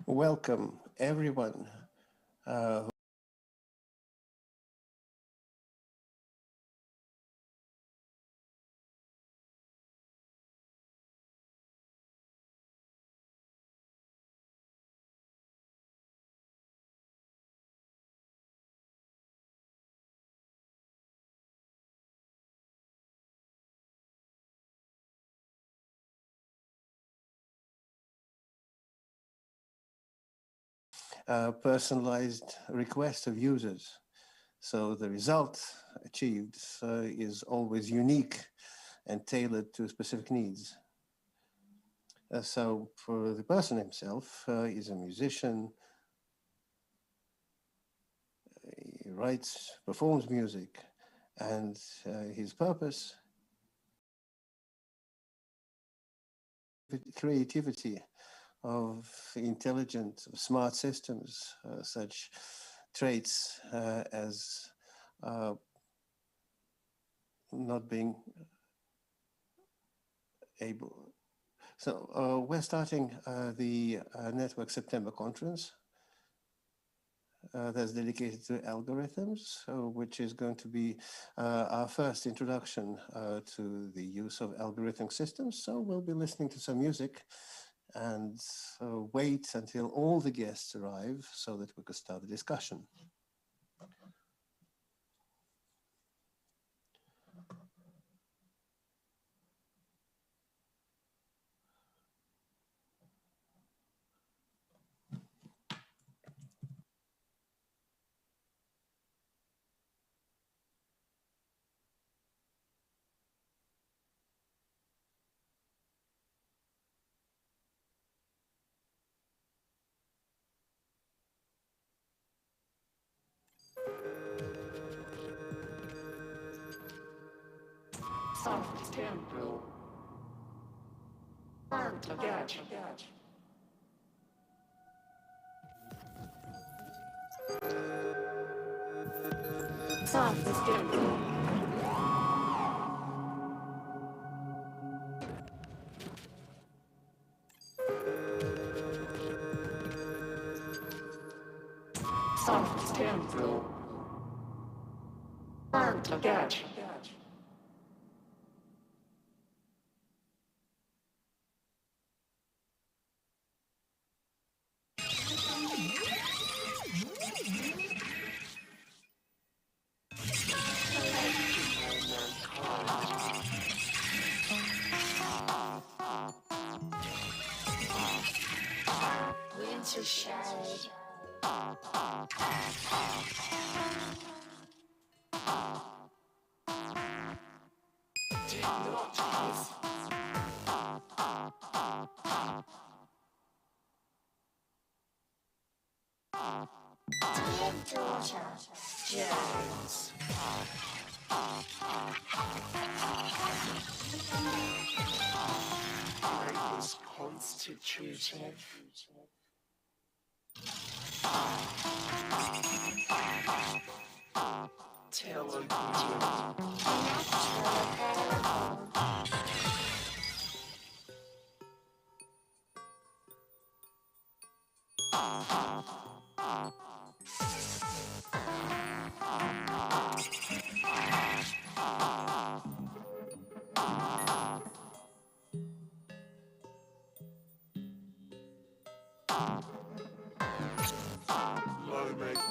Welcome, everyone. Uh, Personalized request of users. So the result achieved is always unique and tailored to specific needs. So for the person himself, is a musician, he writes, performs music, And his purpose, creativity of intelligent, smart systems, such traits as not being able. So we're starting the Network September conference that's dedicated to algorithms, which is going to be our first introduction to the use of algorithmic systems. So we'll be listening to some music and wait until all the guests arrive so that we could start the discussion. Soft tempo. Hard to catch. Soft tempo. Soft tempo. Hard to catch. Winter shade. Technologies. Dear daughter, Jones. I was constituted. Television. Low make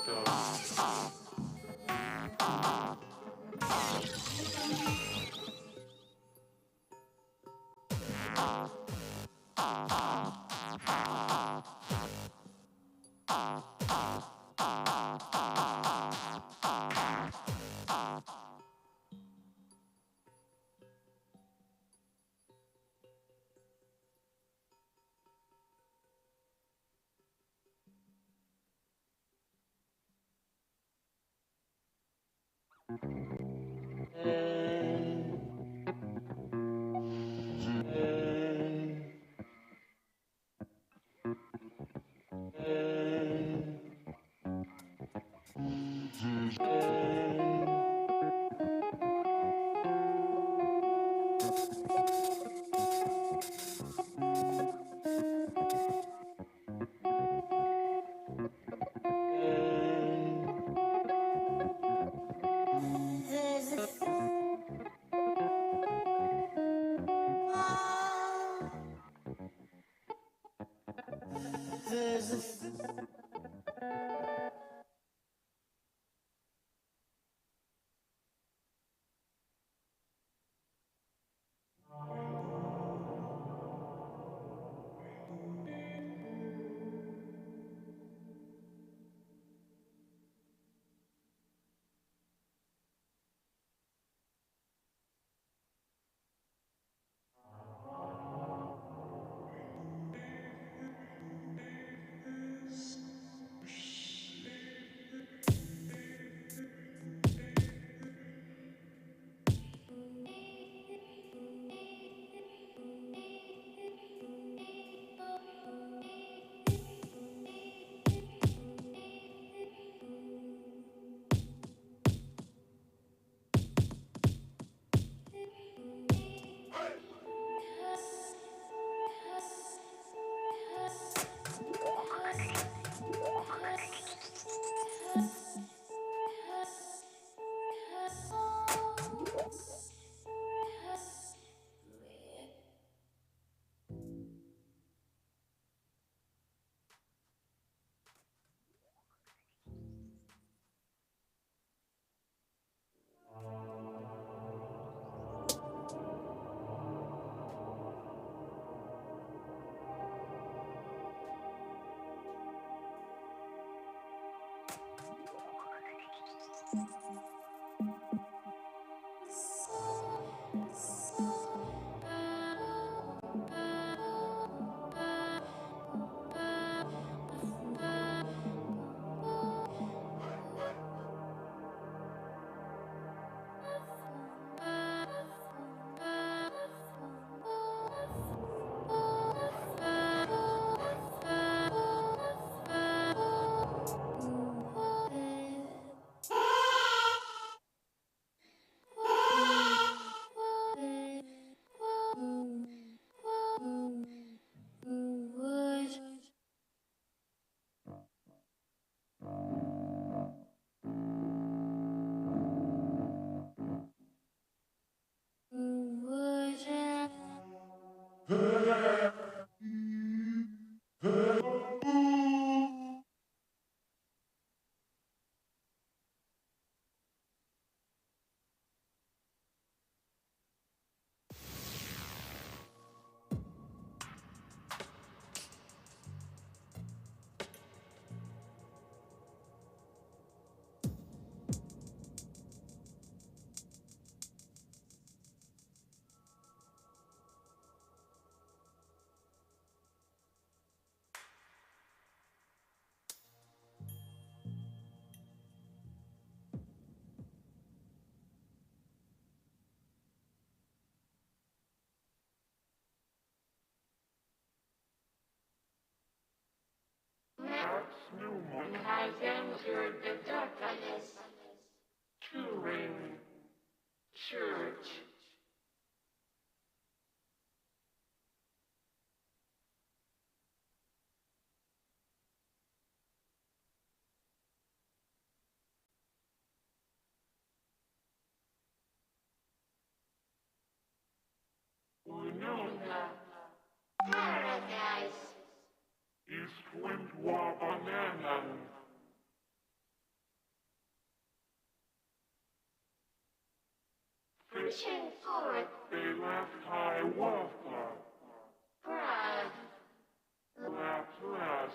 and has entered the darkness. Turing Church. Unona Paradise. East Wind Wabanan. Fishing forth. They left high water. Brad. Laplace.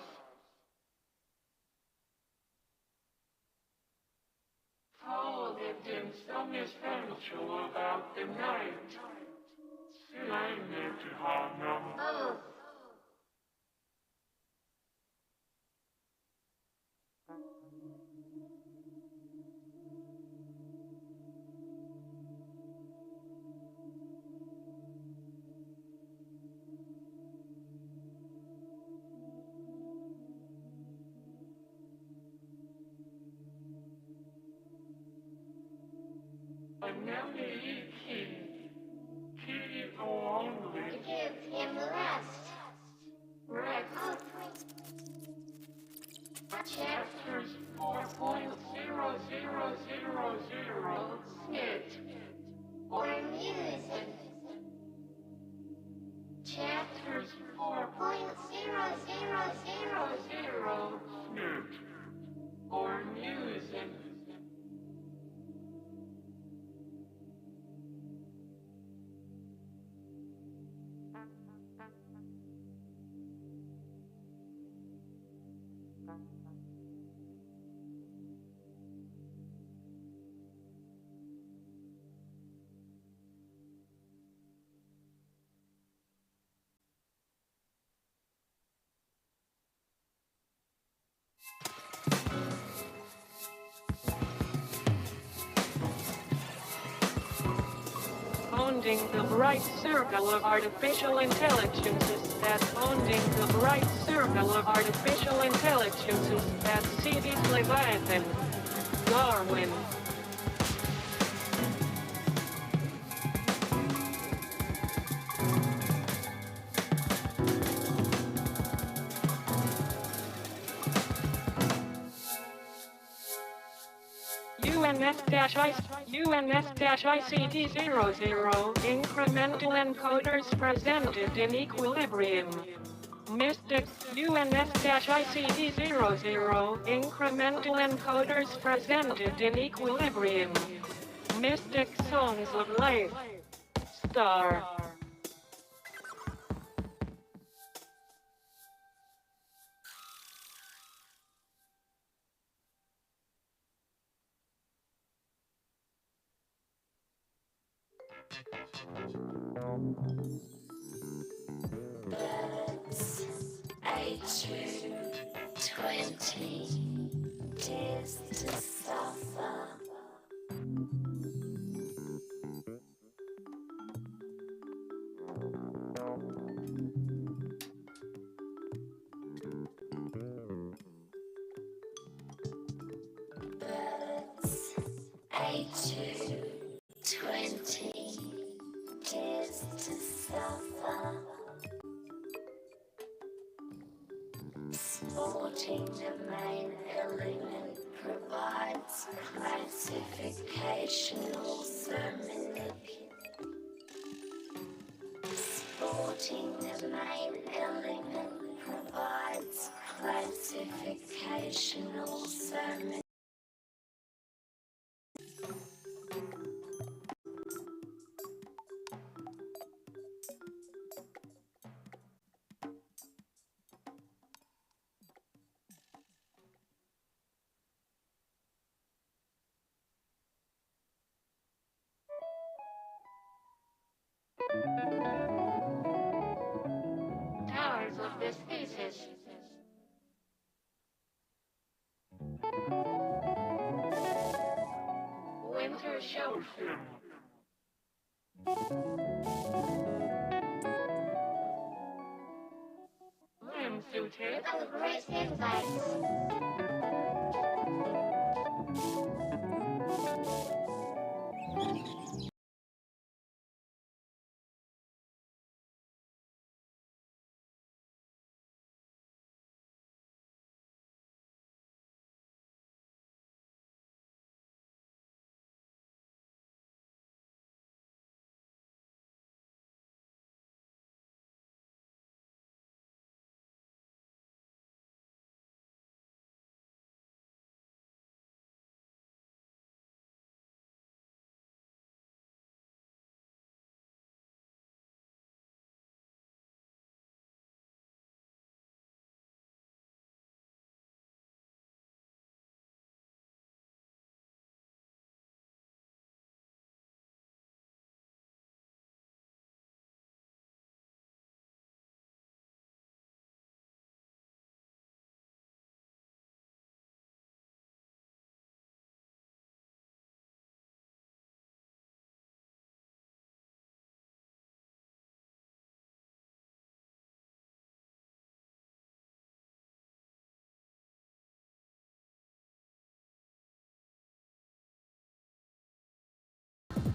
Told it in some essential about the night. Sine to Hanam. Oh. Give him rest. Chapters 4.0000 snit or music. Chapters 4.0000 snit or music. Founding the bright circle of artificial intelligences that founding the bright circle of artificial intelligences that seeded Leviathan. Darwin. UNS-ICD-00 incremental encoders presented in equilibrium. Mystic UNS-ICD-00 incremental encoders presented in equilibrium. Mystic songs of life. Star. Birds, A220, dares to suffer. Birds, A220, dares to suffer. Sporting the main element provides classification also Sporting the main element provides classification also Towers of this thesis. Winter show. Limb suited. of great insights.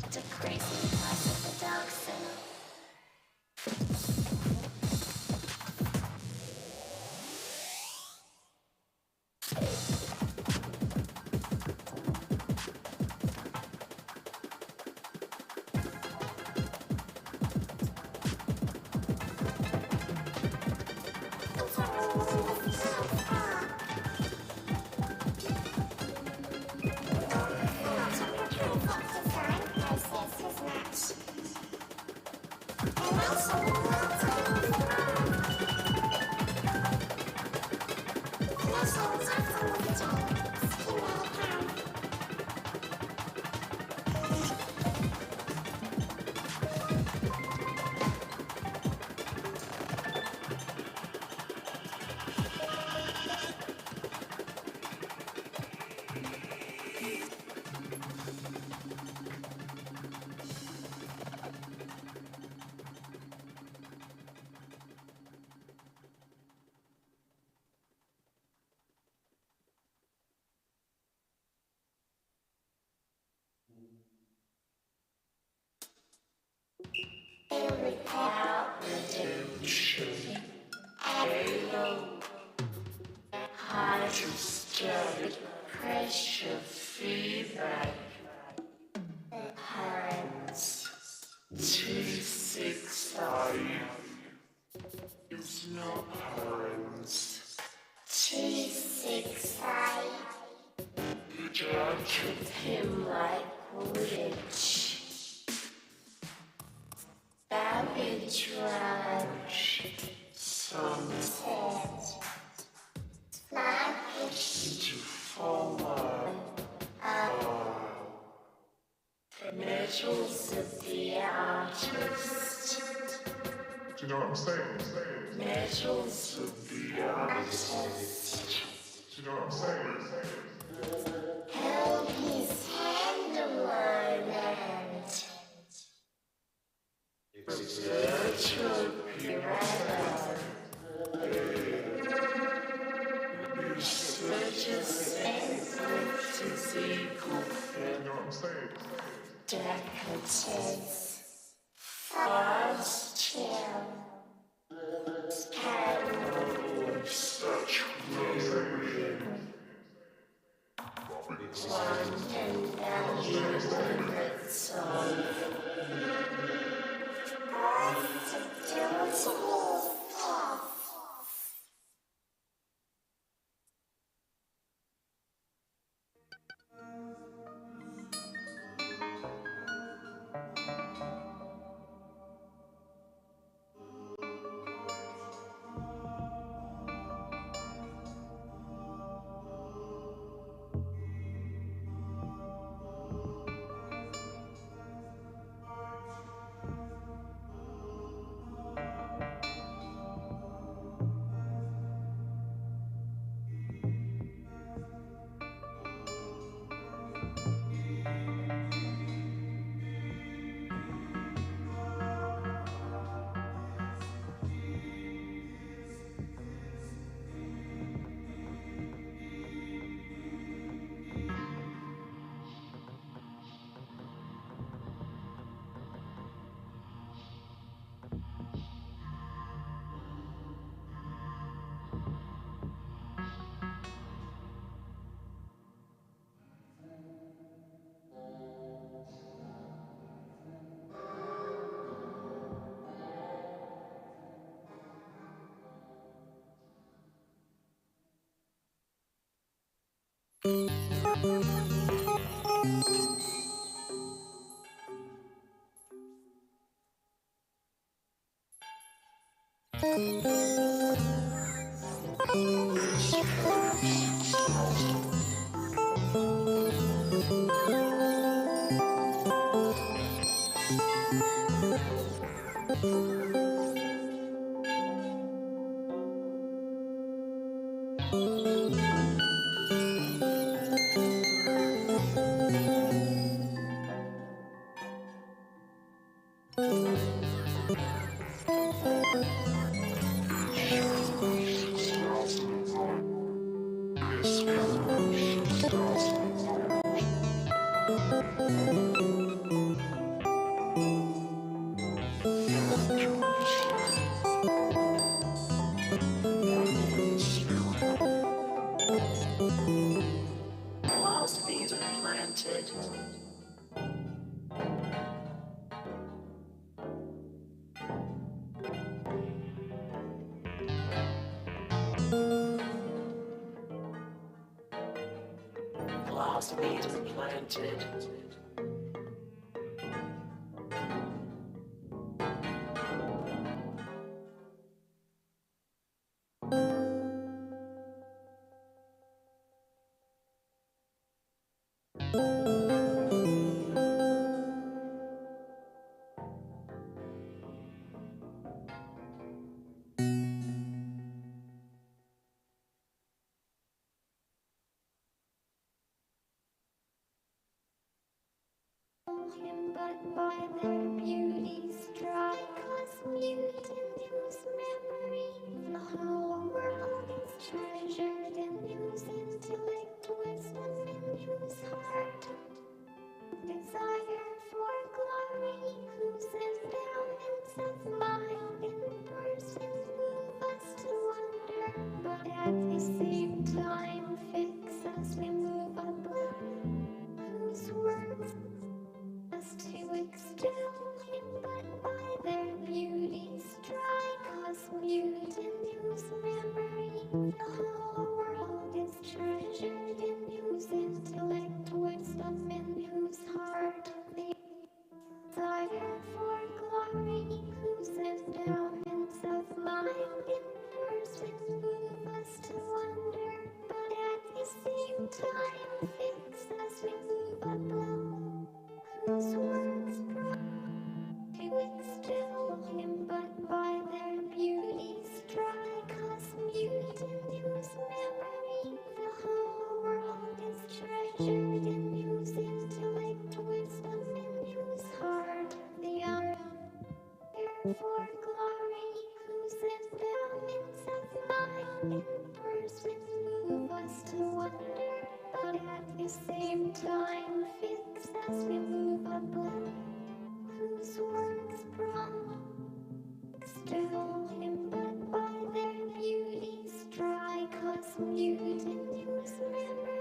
The crazy parts of the dark center. Hydrostatic pressure feedback currents T6I is no currents T6I judge of him like rich Babbage Ranch sunset to former the metals of the artist. Do you know what I'm saying? Metals of the artist. Do you know what I'm saying? Held his hand on moment. Virtual pirata. Researchers encrypt his eagle Do you know what I'm saying? Decadence. Fast chill. Catalogue such ruin. Quantum algorithms of seeds planted. Him, but by their beauty strike us mute in whose memory the whole world is treasured, in whose intellect wisdom, in whose heart desire for glory, whose endowments of mind in person move us to wonder, but at the same time fix us immovable, whose words us to extol him, but by their beauty strike us mute, in whose memory the whole world is treasured, in whose intellect wisdom, in whose heart the desire for glory, whose endowments of mind in person move us to wonder, but at the same time fix us immovable, whose words to extol him, but by their beauty strike us mute, in whose memory the whole world is treasured, in whose intellect wisdom, in whose heart the desire for glory, whose endowments of mind in person move us to wonder, but at the same time fix us immovable, whose works prompt extol him, but by their beauty strike us mute, in whose memory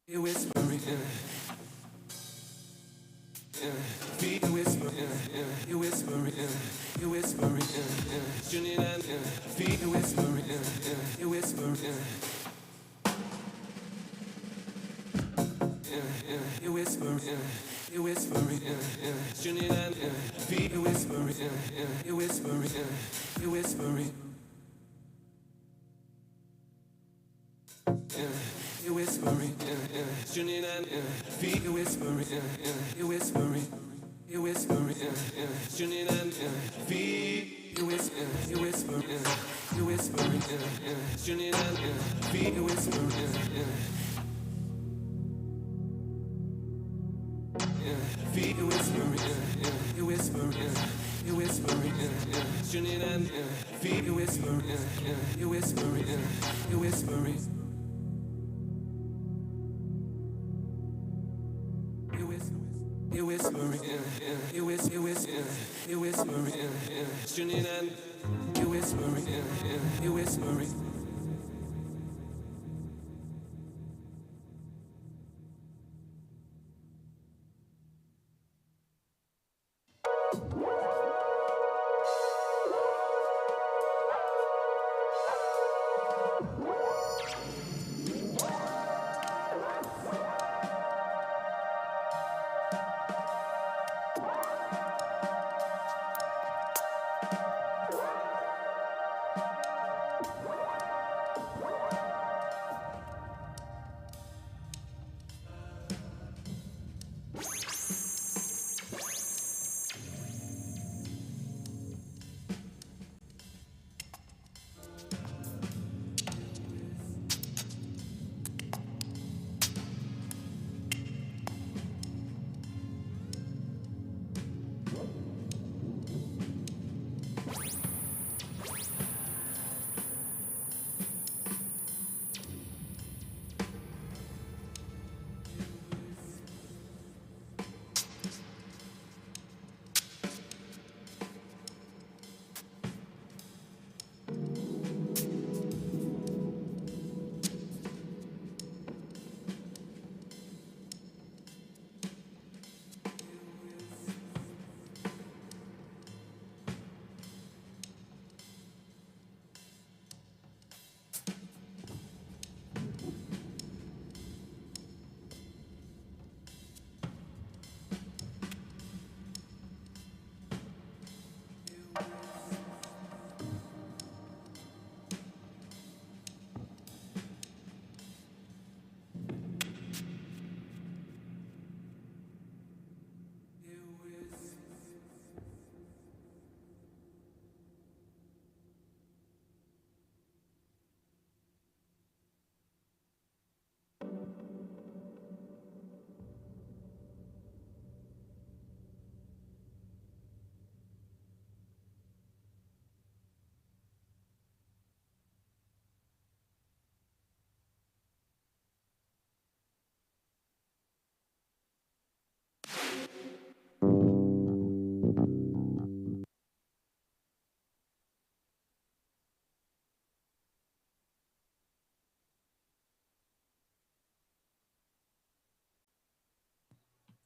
You whispering, feet whispering, you whispering, you whispering, tuning in, feet whispering, you whispering, you whispering, you whispering, tuning in, feet whispering, you whispering, you whispering. You whispering, tuning in, feet you whispering, you whispering, you whispering, tuning in, feet you whispering, you whispering, you whispering, tuning in, feet you whispering, feet you whispering, you whispering, you whispering, tuning in, feet you whispering, you whispering, you whispering. You whispering, you whispering, you whispering, tuning in. You whispering, you whispering.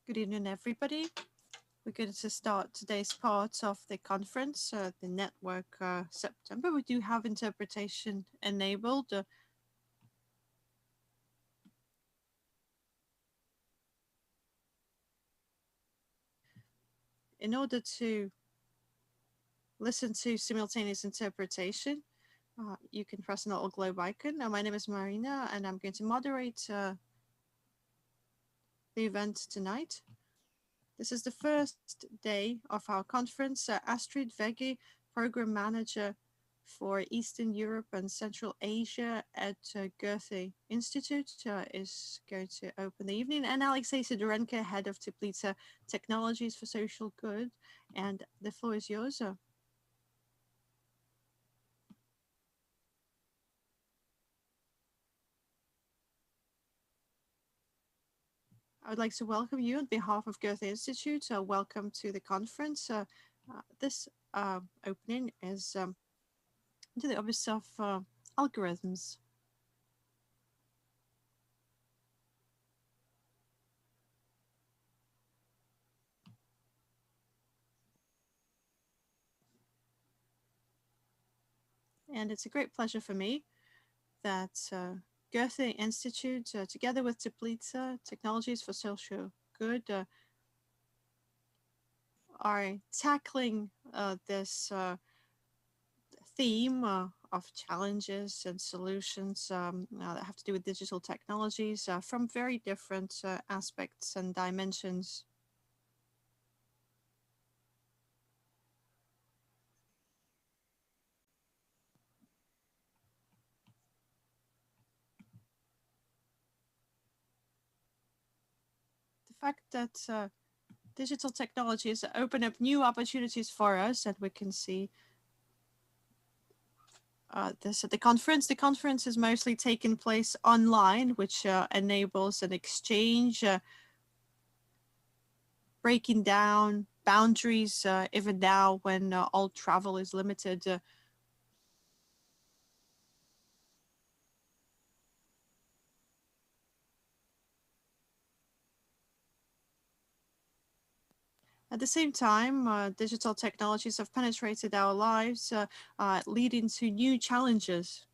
Good evening, everybody. We're going to start today's part of the conference, the network September. We do have interpretation enabled. In order to listen to simultaneous interpretation, you can press an little globe icon. Now, my name is Marina, and I'm going to moderate the event tonight. This is the first day of our conference. Astrid Vegi, Program Manager for Eastern Europe and Central Asia at Goethe-Institut, is going to open the evening. And Alexei Sidorenko, Head of Teplitsa Technologies for Social Good. And the floor is yours. I would like to welcome you on behalf of Goethe Institute. Welcome to the conference. This opening is into the obvious of algorithms. And it's a great pleasure for me that Goethe-Institut, together with Teplitsa, Technologies for Social Good, are tackling this theme of challenges and solutions that have to do with digital technologies from very different aspects and dimensions. The fact that digital technologies open up new opportunities for us, and we can see this at the conference. The conference is mostly taking place online, which enables an exchange, breaking down boundaries, even now when all travel is limited. At the same time, digital technologies have penetrated our lives, leading to new challenges.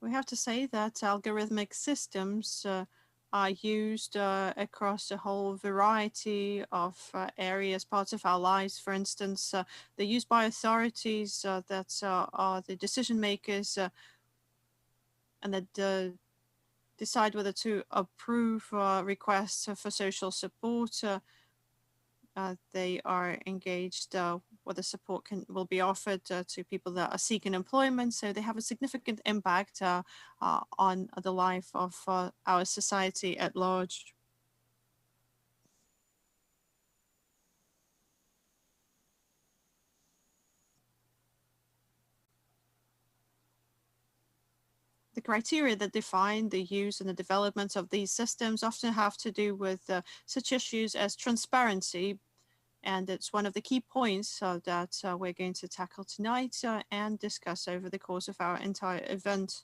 We have to say that algorithmic systems are used across a whole variety of areas, parts of our lives. For instance, they're used by authorities that are the decision makers and that decide whether to approve requests for social support. They are engaged whether support will be offered to people that are seeking employment. So they have a significant impact on the life of our society at large. The criteria that define the use and the development of these systems often have to do with such issues as transparency, and it's one of the key points that we're going to tackle tonight and discuss over the course of our entire event.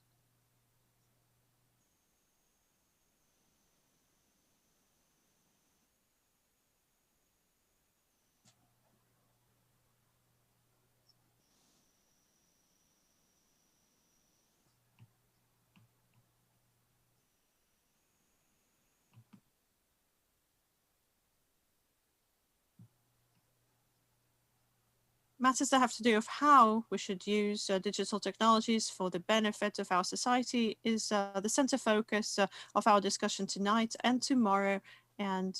Matters that have to do with how we should use digital technologies for the benefit of our society is the center focus of our discussion tonight and tomorrow. And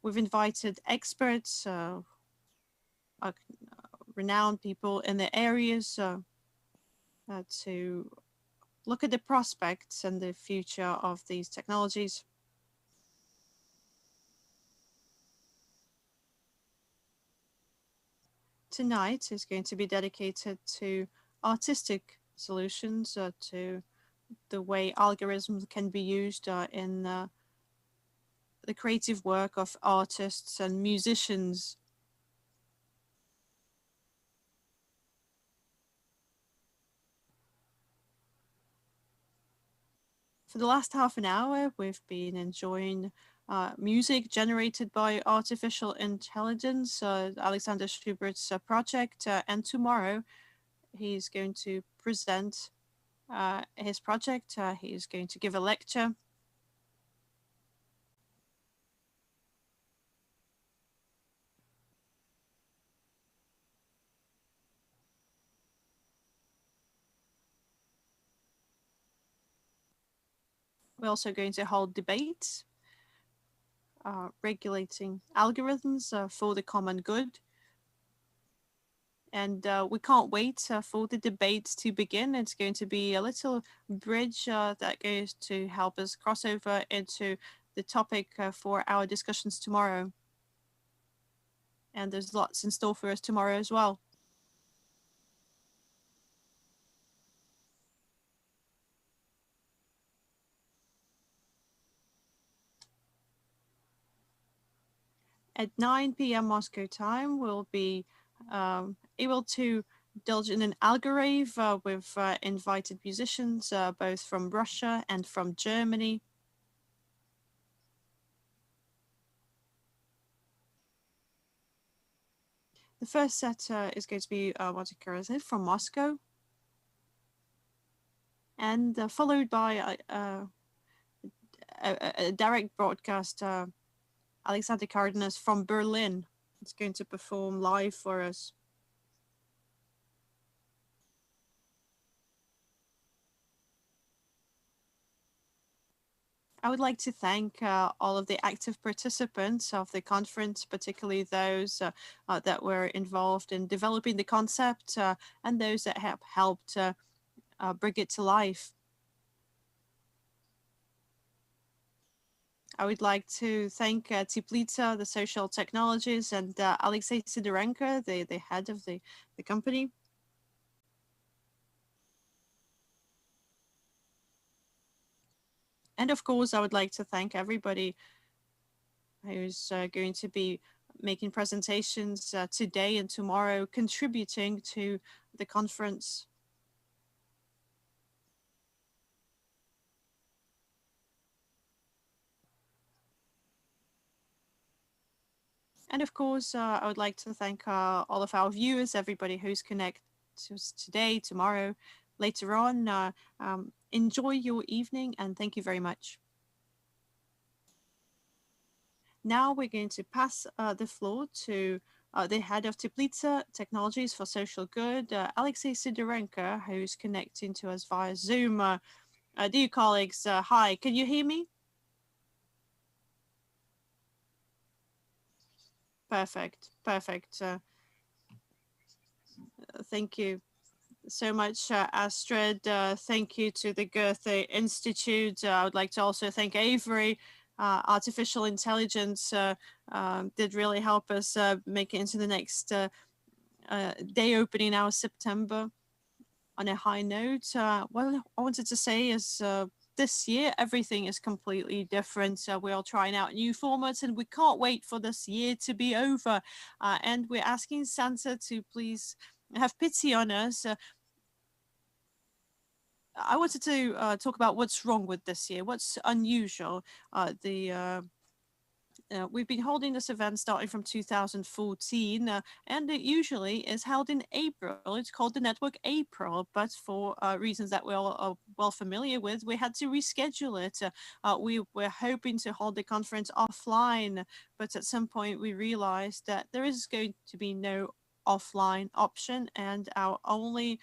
we've invited experts, uh, renowned people in the areas to look at the prospects and the future of these technologies. Tonight is going to be dedicated to artistic solutions, to the way algorithms can be used in the creative work of artists and musicians. For the last half an hour, we've been enjoying music generated by artificial intelligence, Alexander Schubert's project, and tomorrow he's going to present his project. He's going to give a lecture. We're also going to hold debates regulating algorithms for the common good. And we can't wait for the debates to begin. It's going to be a little bridge that goes to help us cross over into the topic for our discussions tomorrow. And there's lots in store for us tomorrow as well. At 9 p.m. Moscow time, we'll be able to indulge in an algorave with invited musicians, both from Russia and from Germany. The first set is going to be Monte Carlo from Moscow, and followed by a direct broadcast, Alexander Cardenas from Berlin. It's going to perform live for us. I would like to thank all of the active participants of the conference, particularly those that were involved in developing the concept and those that have helped bring it to life. I would like to thank Teplitsa, the social technologies, and Alexei Sidorenko, the head of the company. And of course, I would like to thank everybody who's going to be making presentations today and tomorrow, contributing to the conference. And of course, I would like to thank all of our viewers, everybody who's connected to us today, tomorrow, later on. Enjoy your evening, and thank you very much. Now we're going to pass the floor to the head of Teplitsa Technologies for Social Good, Alexei Sidorenko, who's connecting to us via Zoom. Dear colleagues, hi, can you hear me? Perfect. Thank you so much, Astrid. Thank you to the Goethe-Institut. I would like to also thank Avery. Artificial intelligence did really help us make it into the next day opening now, September, on a high note. What I wanted to say is this year, everything is completely different. We're all trying out new formats, and we can't wait for this year to be over. And we're asking Santa to please have pity on us. I wanted to talk about what's wrong with this year, what's unusual. We've been holding this event starting from 2014, and it usually is held in April. It's called the Network April, but for reasons that we're all well familiar with, we had to reschedule it. We were hoping to hold the conference offline, but at some point we realized that there is going to be no offline option, and our only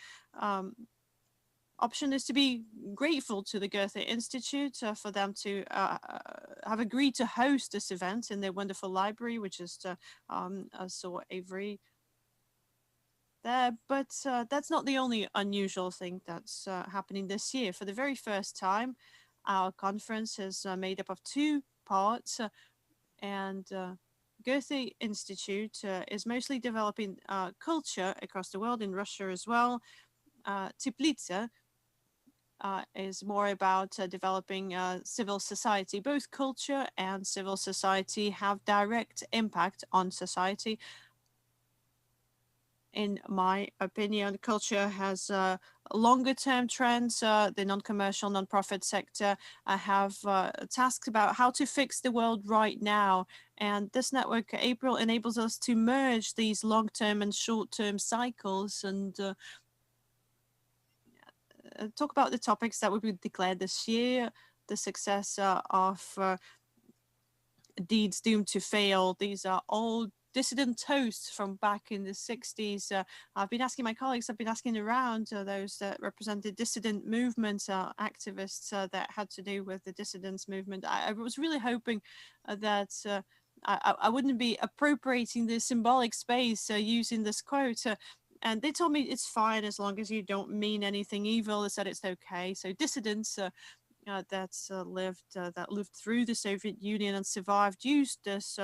option is to be grateful to the Goethe-Institut for them to have agreed to host this event in their wonderful library, which is I saw Avery there. But that's not the only unusual thing that's happening this year. For the very first time, our conference is made up of two parts, and Goethe-Institut is mostly developing culture across the world, in Russia as well. Teplitsa is more about developing civil society. Both culture and civil society have direct impact on society. In my opinion, culture has longer term trends. The non-commercial, non-profit sector have tasks about how to fix the world right now. And this network, April, enables us to merge these long-term and short-term cycles and talk about the topics that will be declared this year, the success of deeds doomed to fail. These are old dissident toasts from back in the 60s. I've been asking my colleagues, I've been asking around those that represented dissident movements, activists that had to do with the dissidents movement. I was really hoping that I wouldn't be appropriating the symbolic space using this quote. And they told me it's fine as long as you don't mean anything evil. They said it's okay. So dissidents that lived through the Soviet Union and survived used this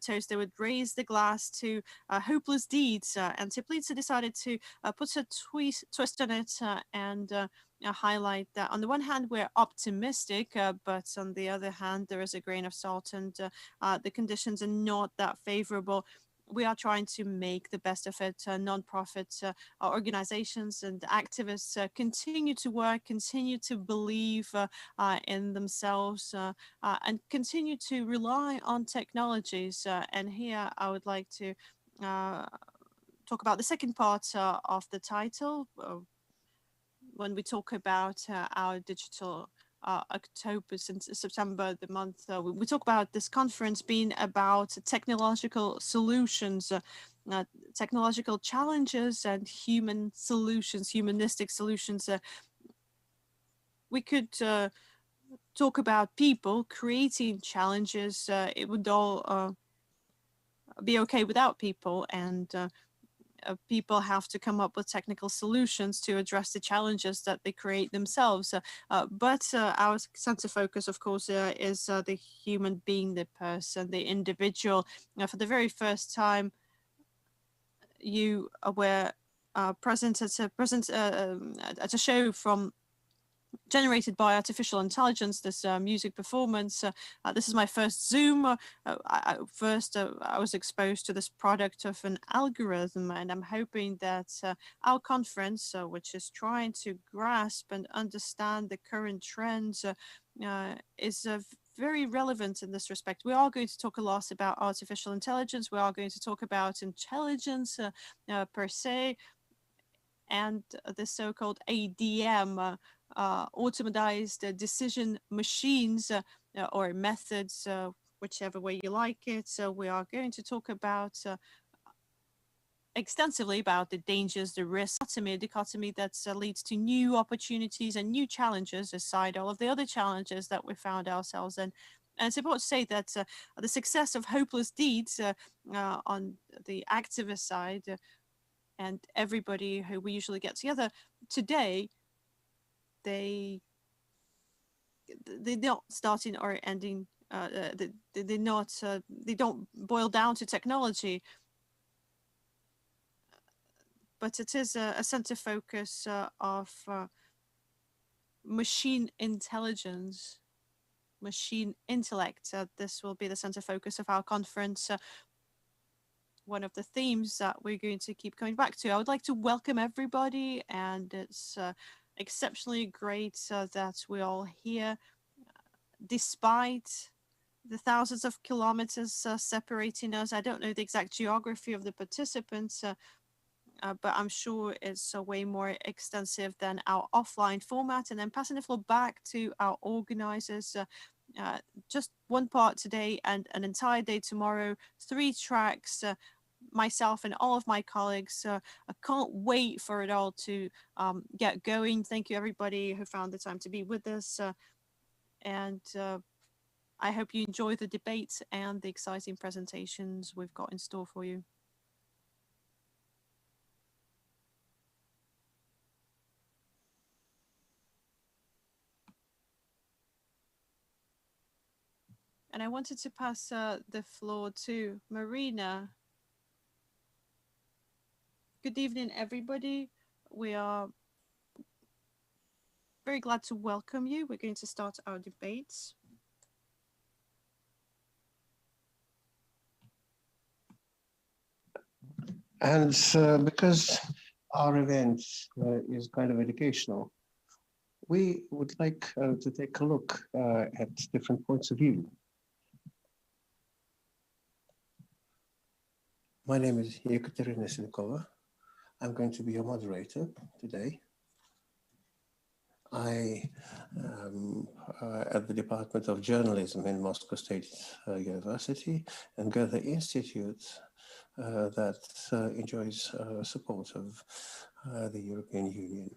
toast. They would raise the glass to hopeless deeds, and Teplitsa decided to put a twist on it and highlight that on the one hand we're optimistic, but on the other hand there is a grain of salt, and the conditions are not that favorable. We are trying to make the best of it. Non-profit organizations and activists continue to work, continue to believe in themselves, and continue to rely on technologies. And here I would like to talk about the second part of the title when we talk about our digital October, since September, the month. We talk about this conference being about technological solutions, technological challenges, and human solutions, humanistic solutions. We could talk about people creating challenges. It would all be okay without people, and people have to come up with technical solutions to address the challenges that they create themselves. But our center focus, of course, is the human being, the person, the individual. For the very first time, you were present at a show from generated by artificial intelligence, this music performance. This is my first Zoom. I was exposed to this product of an algorithm, and I'm hoping that our conference, which is trying to grasp and understand the current trends, is very relevant in this respect. We are going to talk a lot about artificial intelligence. We are going to talk about intelligence per se, and the so-called ADM, automatized decision machines or methods, whichever way you like it. So we are going to talk about extensively about the dangers, the risks, a dichotomy that leads to new opportunities and new challenges aside all of the other challenges that we found ourselves in. And it's important to say that the success of hopeless deeds on the activist side and everybody who we usually get together today, they're not starting or ending. They don't boil down to technology, but it is a center focus of machine intelligence, machine intellect. This will be the center focus of our conference. One of the themes that we're going to keep coming back to. I would like to welcome everybody, and it's exceptionally great that we're all here, despite the thousands of kilometers separating us. I don't know the exact geography of the participants, but I'm sure it's way more extensive than our offline format. And then passing the floor back to our organizers. Just one part today and an entire day tomorrow, 3 tracks. Myself and all of my colleagues. I can't wait for it all to get going. Thank you, everybody who found the time to be with us. And I hope you enjoy the debates and the exciting presentations we've got in store for you. And I wanted to pass the floor to Marina. Good evening, everybody. We are very glad to welcome you. We're going to start our debates. And because our event is kind of educational, we would like to take a look at different points of view. My name is Ekaterina Sinikova. I'm going to be your moderator today. I am at the Department of Journalism in Moscow State University and Goethe-Institut that enjoys support of the European Union.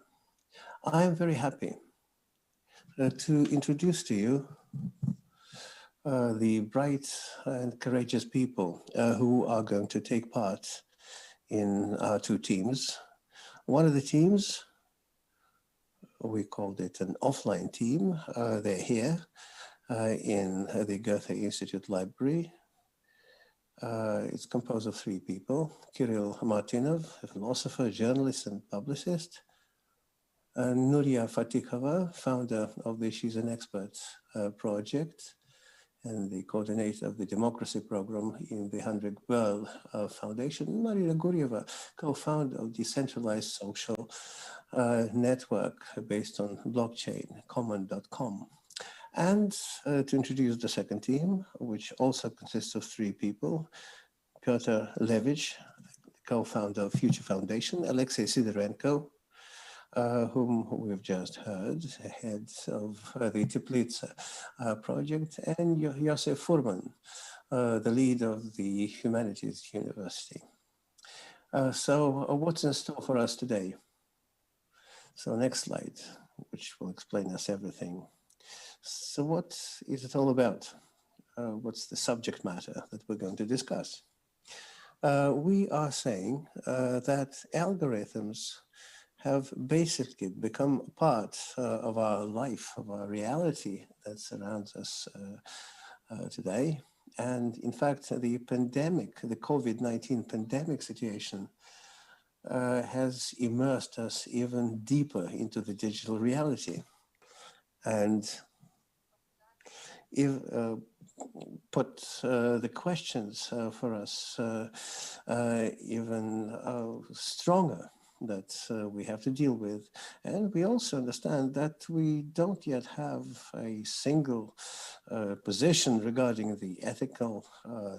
I am very happy to introduce to you the bright and courageous people who are going to take part in our 2 teams. One of the teams we called it an offline team. They're here in the Goethe-Institut library. It's composed of 3 people: Kirill Martynov, a philosopher, journalist, and publicist; Nuria Fatikhova, founder of the She's an Expert project and the coordinator of the democracy program in the 100 Girl Foundation; Marina Guryeva, co-founder of decentralized social network based on blockchain, common.com. And to introduce the second team, which also consists of 3 people: Piotr Levich, co-founder of Future Foundation; Alexei Sidorenko, whom we've just heard, head of the Teplitsa project; and Josef Furman, the lead of the Humanities University. So what's in store for us today? So next slide, which will explain us everything. So what is it all about? What's the subject matter that we're going to discuss? We are saying that algorithms have basically become a part of our life, of our reality that surrounds us today. And in fact, the pandemic, the COVID-19 pandemic situation has immersed us even deeper into the digital reality. And if put the questions for us even stronger that we have to deal with. And we also understand that we don't yet have a single position regarding the ethical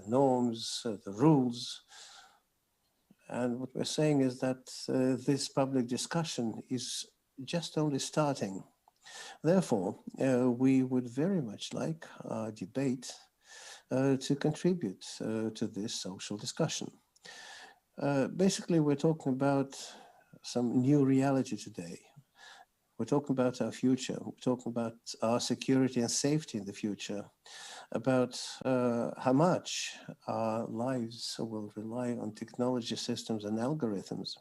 norms, the rules. And what we're saying is that this public discussion is just only starting. Therefore, we would very much like our debate to contribute to this social discussion. Basically, we're talking about some new reality today. We're talking about our future. We're talking about our security and safety in the future, about how much our lives will rely on technology systems and algorithms.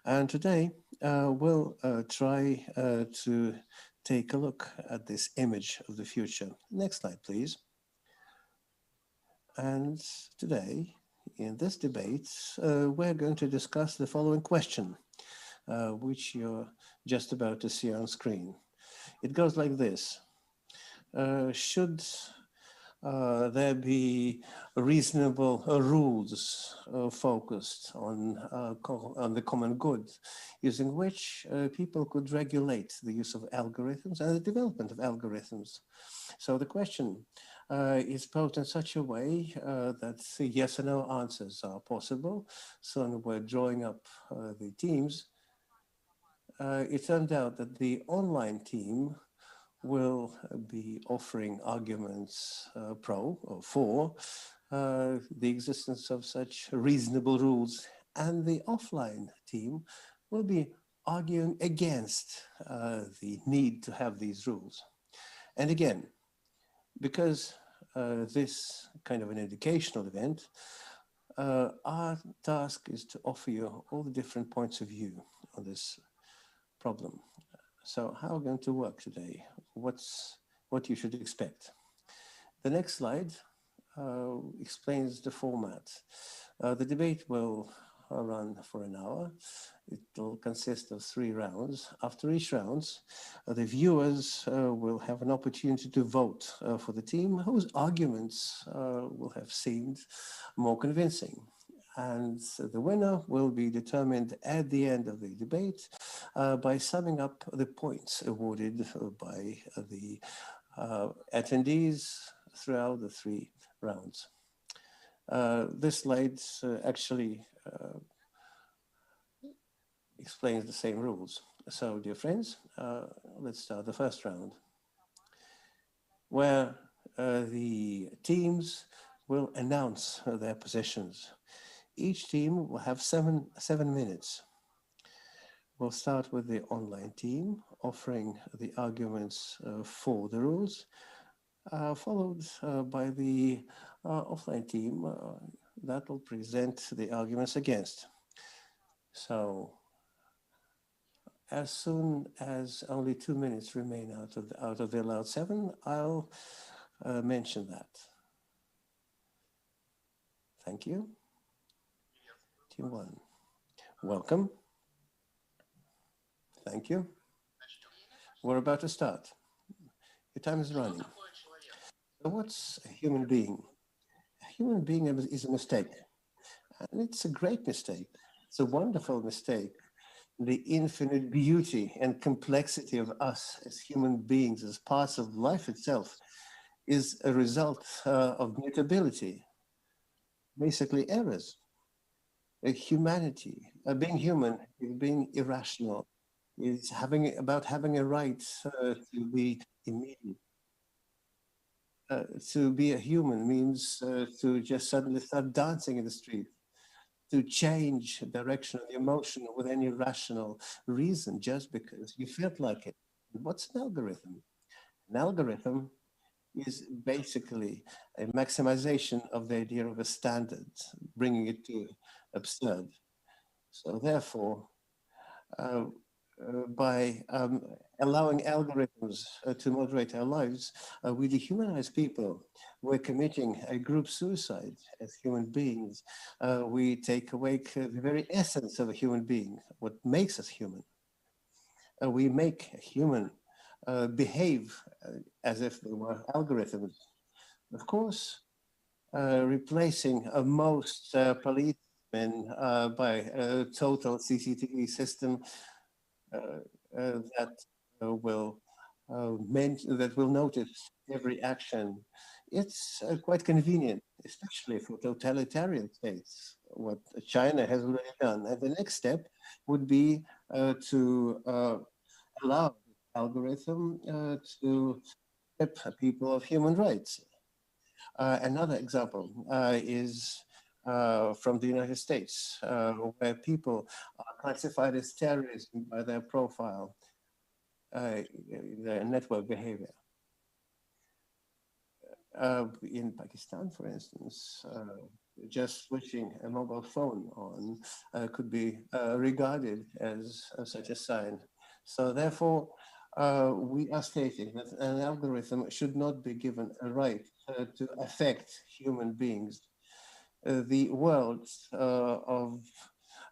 And today, we'll try to take a look at this image of the future. Next slide, please. And today, in this debate, we're going to discuss the following question, which you're just about to see on screen. It goes like this. Should there be reasonable rules focused on the common good, using which people could regulate the use of algorithms and the development of algorithms? So the question is posed in such a way that yes or no answers are possible. So we're drawing up the teams. It turned out that the online team will be offering arguments pro or for the existence of such reasonable rules, and the offline team will be arguing against the need to have these rules. And again, because this kind of an educational event, our task is to offer you all the different points of view on this problem. So how are we going to work today? What you should expect? The next slide explains the format. The debate will run for an hour. It will consist of 3 rounds. After each round, the viewers will have an opportunity to vote for the team whose arguments will have seemed more convincing. And the winner will be determined at the end of the debate by summing up the points awarded by the attendees throughout the 3 rounds. This slide actually explains the same rules. So, dear friends, let's start the first round, where the teams will announce their positions. Each team will have seven minutes. We'll start with the online team offering the arguments for the rules, followed by the offline team that will present the arguments against. So as soon as only 2 minutes remain out of the allowed seven, I'll mention that. Thank you. Team one, welcome. Thank you. We're about to start. Your time is running. So what's a human being? A human being is a mistake, and it's a great mistake. It's a wonderful mistake. The infinite beauty and complexity of us as human beings, as parts of life itself, is a result of mutability, basically errors. Humanity, being human, is being irrational, is having a right to be immediate. To be a human means to just suddenly start dancing in the street, to change direction of the emotion with any rational reason just because you felt like it. What's an algorithm? An algorithm is basically a maximization of the idea of a standard, bringing it to absurd. So therefore, uh, by allowing algorithms to moderate our lives, we dehumanize people. We're committing a group suicide as human beings. We take away the very essence of a human being, what makes us human. We make a human behave as if they were algorithms. Of course, replacing most policemen by a total CCTV system that that will notice every action. It's quite convenient, especially for totalitarian states. What China has already done, and the next step would be to allow algorithm to strip people of human rights. Another example is from the United States, where people are classified as terrorism by their profile, their network behavior. In Pakistan, for instance, just switching a mobile phone on could be regarded as such a sign. So therefore, we are stating that an algorithm should not be given a right to affect human beings. The world of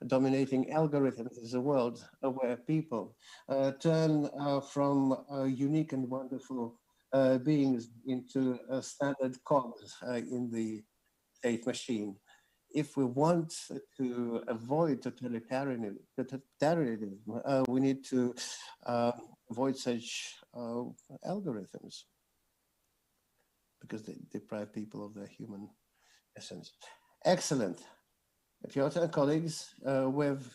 dominating algorithms is a world where people turn from unique and wonderful beings into standard cogs in the state machine. If we want to avoid totalitarianism, we need to avoid such algorithms because they deprive people of their human essence. Excellent. Piotr and colleagues, we've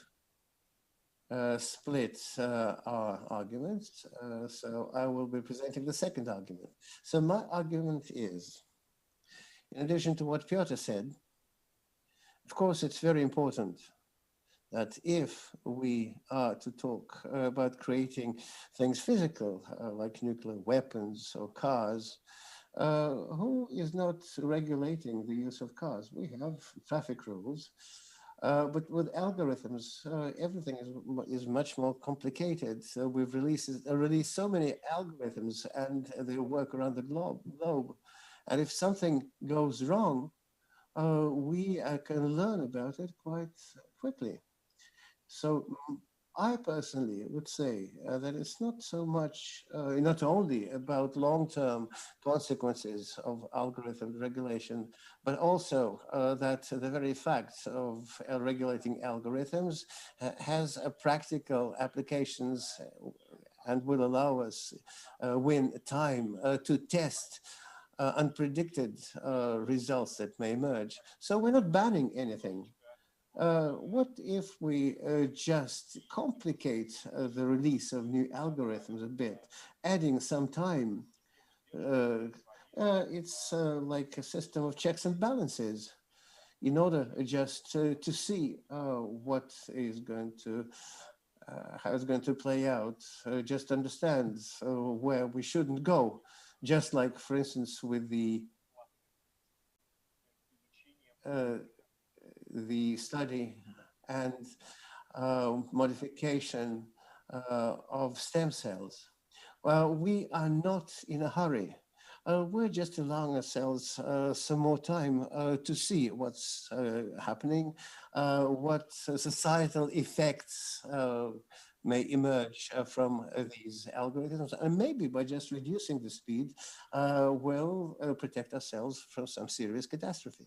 split our arguments. So I will be presenting the second argument. So my argument is, in addition to what Piotr said, of course, it's very important that if we are to talk about creating things physical, like nuclear weapons or cars, who is not regulating the use of cars? We have traffic rules, but with algorithms, everything is much more complicated. So we've released so many algorithms, and they work around the globe. And if something goes wrong, we can learn about it quite quickly. So I personally would say that it's not so much, not only about long-term consequences of algorithm regulation, but also that the very fact of regulating algorithms has practical applications and will allow us win time to test unpredicted results that may emerge. So we're not banning anything. What if we just complicate the release of new algorithms a bit, adding some time? It's like a system of checks and balances in order just to see what is going to how it's going to play out. Just understand where we shouldn't go. Just like, for instance, with the study and modification of stem cells. Well, we are not in a hurry. We're just allowing ourselves some more time to see what's happening, what societal effects may emerge from these algorithms, and maybe by just reducing the speed, we'll protect ourselves from some serious catastrophe.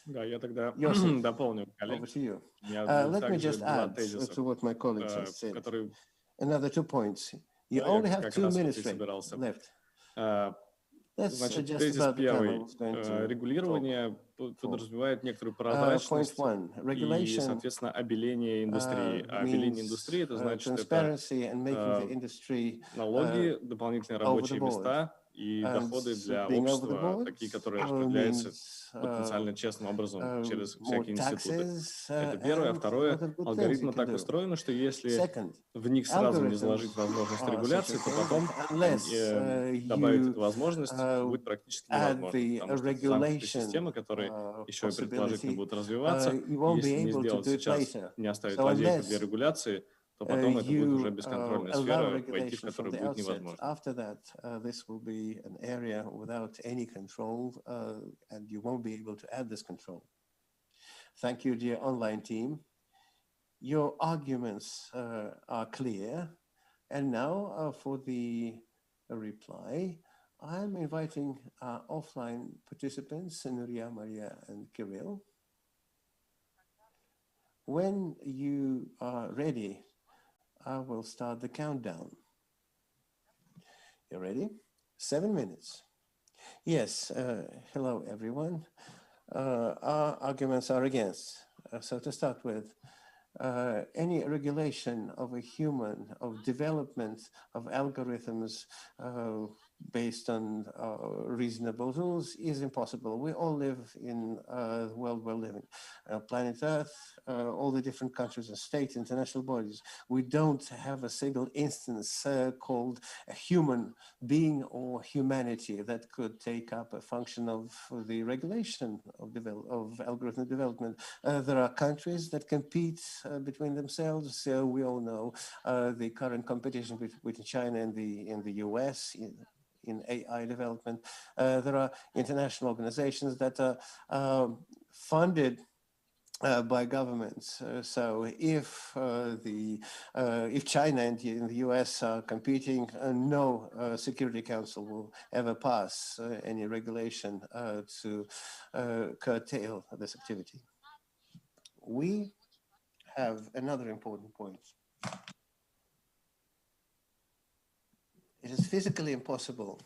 Да, я тогда Joseph, дополню коллег. over to you. У меня будет Let me также just два add тезиса, to what my colleagues have said. которые Another 2 points. You я only have как 2 раз вот и minutes собирался. left. That's Значит, just тезис about the time I первый. was going to Регулирование подразумевает некоторую Point прозрачность one, и, regulation соответственно, обеление индустрии. А обеление индустрии, means это значит, это transparency and making the industry налоги, дополнительные over the рабочие board. места и And доходы для being over the общества, board такие, которые распределяются means потенциально честным образом через more всякие институты. taxes Это первое. А and a второе, lot of good things you алгоритмы can так do. устроены, что если Second, в них сразу не algorithms заложить возможность are such a регуляции, то thing потом that unless добавить you эту возможность будет практически add невозможно, the потому что это замкнутые regulation системы, которые еще и предположительно possibility, будут развиваться, you и won't be если не able to сделать do it сейчас, later. не оставить So лазейку для unless регуляции, то потом это будет уже you бесконтрольная allow сфера, войти в regulation from которую the будет outset, невозможно. after that, this will be an area without any control, and you won't be able to add this control. Thank you, dear online team. Your arguments are clear. And now for the reply, I'm inviting our offline participants, Nuria, Maria, and Kirill. When you are ready, I will start the countdown. You ready? 7 minutes. Yes, hello everyone. Our arguments are against. So to start with, any regulation of a human, of development of algorithms based on reasonable rules is impossible. We all live in the world we're living. Planet Earth, all the different countries and states, international bodies. We don't have a single instance called a human being or humanity that could take up a function of the regulation of algorithm development. There are countries that compete between themselves. We all know the current competition between China and the US in AI development. There are international organizations that are funded by governments. So if China and the US are competing, no Security Council will ever pass any regulation to curtail this activity. We have another important point. It is physically impossible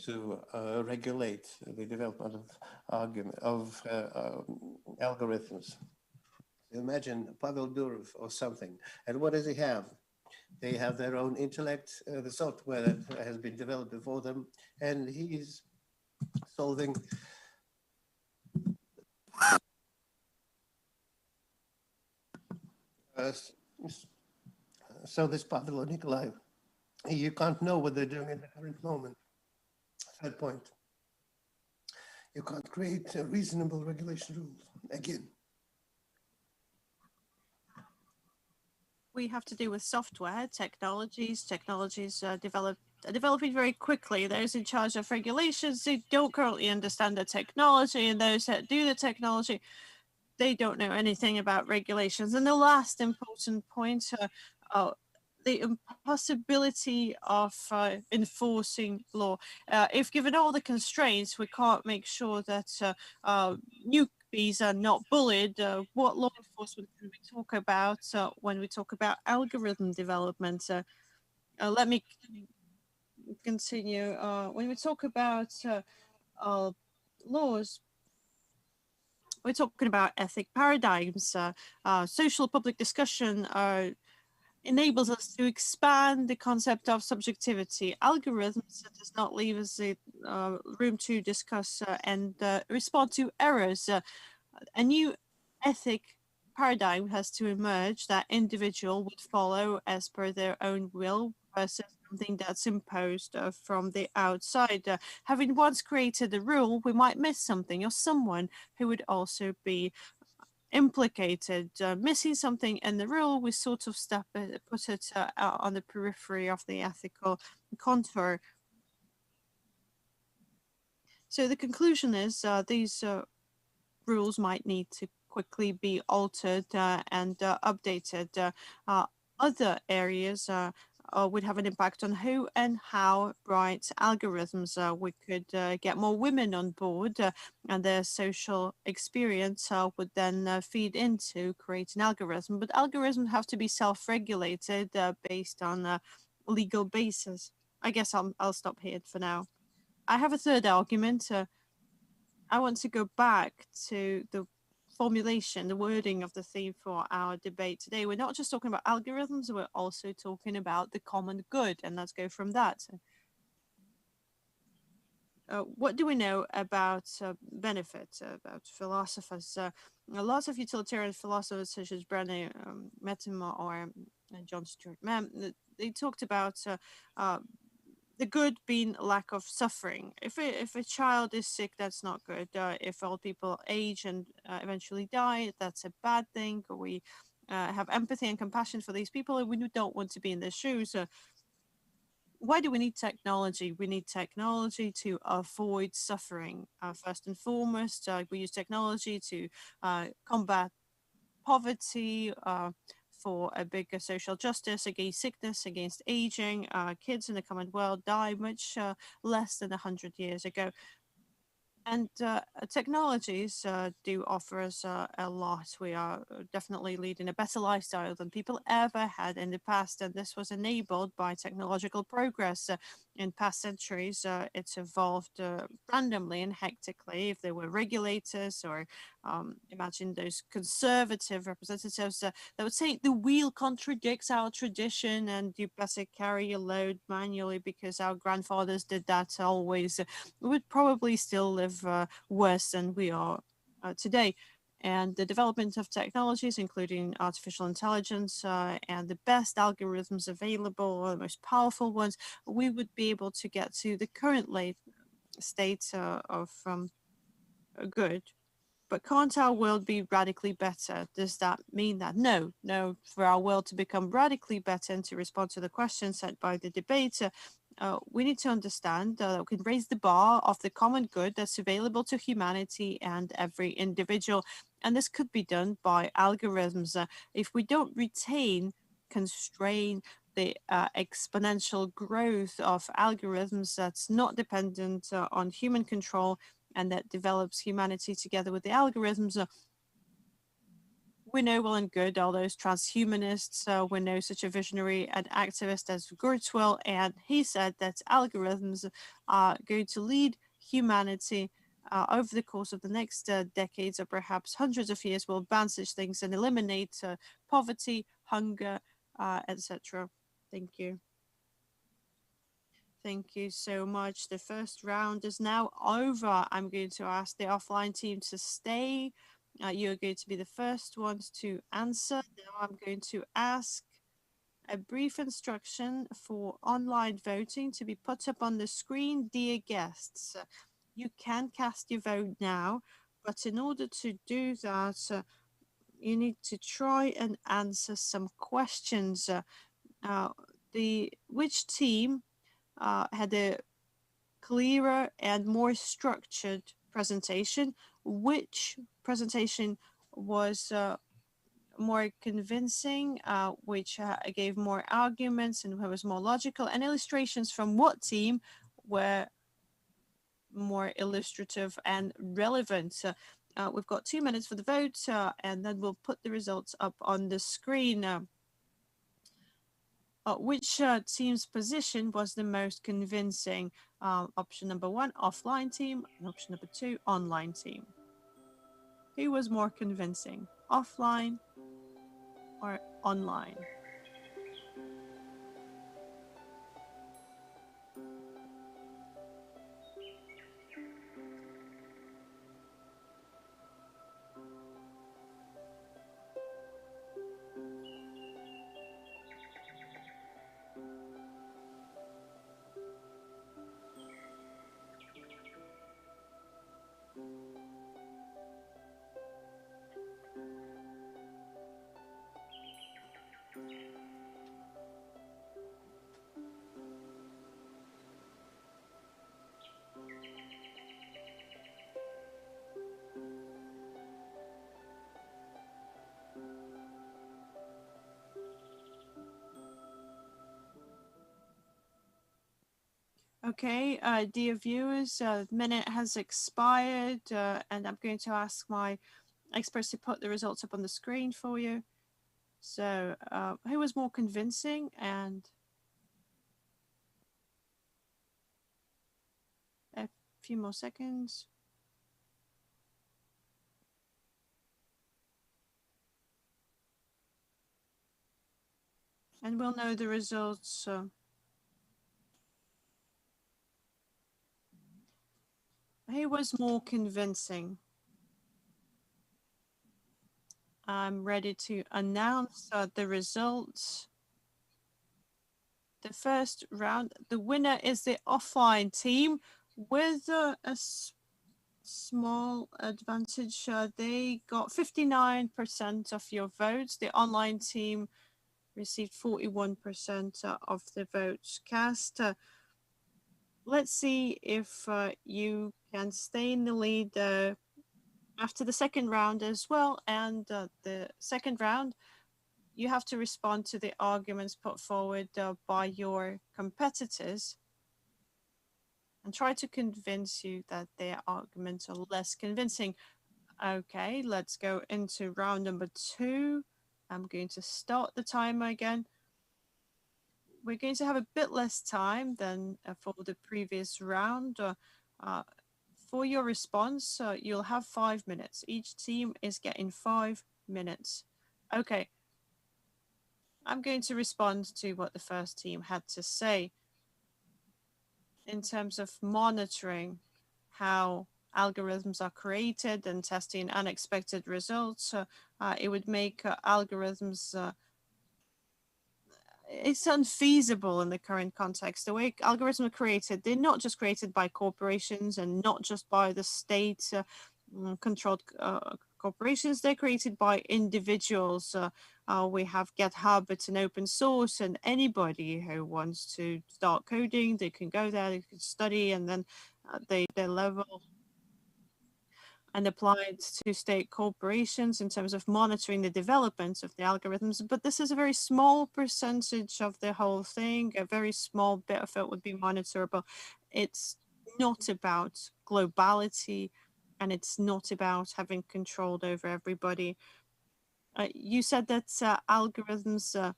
to regulate the development of algorithms. Imagine Pavel Durov or something, and what does he have? They have their own intellect, the software that has been developed before them, and he's solving so this Pavel or Nikolai, you can't know what they're doing at the current moment. Third point, you can't create a reasonable regulation rules. Again, we have to do with software technologies. Technologies are developing very quickly. Those in charge of regulations, they don't currently understand the technology, and those that do the technology, they don't know anything about regulations. And the last important point, the impossibility of enforcing law. If given all the constraints, we can't make sure that newbies are not bullied. What law enforcement can we talk about when we talk about algorithm development? Let me continue. When we talk about laws, we're talking about ethic paradigms. Social public discussion enables us to expand the concept of subjectivity. Algorithms does not leave us the room to discuss and respond to errors. A new ethic paradigm has to emerge that individual would follow as per their own will versus something that's imposed from the outside. Having once created a rule, we might miss something or someone who would also be implicated, missing something in the rule, we sort of put it out on the periphery of the ethical contour. So the conclusion is these rules might need to quickly be altered and updated. Other areas would have an impact on who and how write algorithms. We could get more women on board, and their social experience would then feed into creating algorithm. But algorithms have to be self-regulated based on a legal basis. I guess I'll stop here for now. I have a third argument. I want to go back to the formulation, the wording of the theme for our debate today. We're not just talking about algorithms, we're also talking about the common good, and let's go from that. What do we know about benefit, about philosophers? Lots of utilitarian philosophers, such as Brené Mettimer or John Stuart Mill, they talked about the good being lack of suffering. If a child is sick, that's not good. If old people age and eventually die, that's a bad thing. We have empathy and compassion for these people, and we don't want to be in their shoes. Why do we need technology? We need technology to avoid suffering. First and foremost, we use technology to combat poverty, for a bigger social justice, against sickness, against aging. Kids in the common world die much less than 100 years ago. And technologies do offer us a lot. We are definitely leading a better lifestyle than people ever had in the past. And this was enabled by technological progress. In past centuries, it's evolved randomly and hectically. If there were regulators or imagine those conservative representatives that would say the wheel contradicts our tradition and you better carry your load manually because our grandfathers did that always, we would probably still live worse than we are today. And the development of technologies, including artificial intelligence and the best algorithms available, or the most powerful ones, we would be able to get to the current state of good. But can't our world be radically better? Does that mean that? No, no. For our world to become radically better and to respond to the question set by the debate, we need to understand that we can raise the bar of the common good that's available to humanity and every individual. And this could be done by algorithms. If we don't retain, constrain the exponential growth of algorithms that's not dependent on human control, and that develops humanity together with the algorithms. We know well and good all those transhumanists. We know such a visionary and activist as Kurzweil, and he said that algorithms are going to lead humanity over the course of the next decades or perhaps hundreds of years. Will ban such things and eliminate poverty, hunger, etc. Thank you. Thank you so much. The first round is now over. I'm going to ask the offline team to stay. You're going to be the first ones to answer. Now I'm going to ask a brief instruction for online voting to be put up on the screen. Dear guests, you can cast your vote now, but in order to do that, you need to try and answer some questions. Which team had a clearer and more structured presentation? Which presentation was more convincing, which gave more arguments and was more logical, and illustrations from what team were more illustrative and relevant? We've got 2 minutes for the vote, and then we'll put the results up on the screen. Which team's position was the most convincing? Option number 1, offline team, and option number 2, online team. Who was more convincing, offline or online? Okay, dear viewers, minute has expired, and I'm going to ask my experts to put the results up on the screen for you. So, who was more convincing? And a few more seconds. And we'll know the results. Who was more convincing? I'm ready to announce the results. The first round, the winner is the offline team with a small advantage. They got 59% of your votes. The online team received 41% of the votes cast. Let's see if you can stay in the lead after the second round as well. And the second round, you have to respond to the arguments put forward by your competitors and try to convince you that their arguments are less convincing. Okay, let's go into round number 2. I'm going to start the timer again. We're going to have a bit less time than for the previous round. For your response, you'll have 5 minutes. Each team is getting 5 minutes. Okay, I'm going to respond to what the first team had to say in terms of monitoring how algorithms are created and testing unexpected results. It would make algorithms it's unfeasible in the current context. The way algorithms are created, they're not just created by corporations and not just by the state controlled corporations. They're created by individuals. We have GitHub, it's an open source, and anybody who wants to start coding, they can go there, they can study, and then they level and applied to state corporations in terms of monitoring the development of the algorithms. But this is a very small percentage of the whole thing. A very small bit of it would be monitorable. It's not about globality, and it's not about having control over everybody. You said that algorithms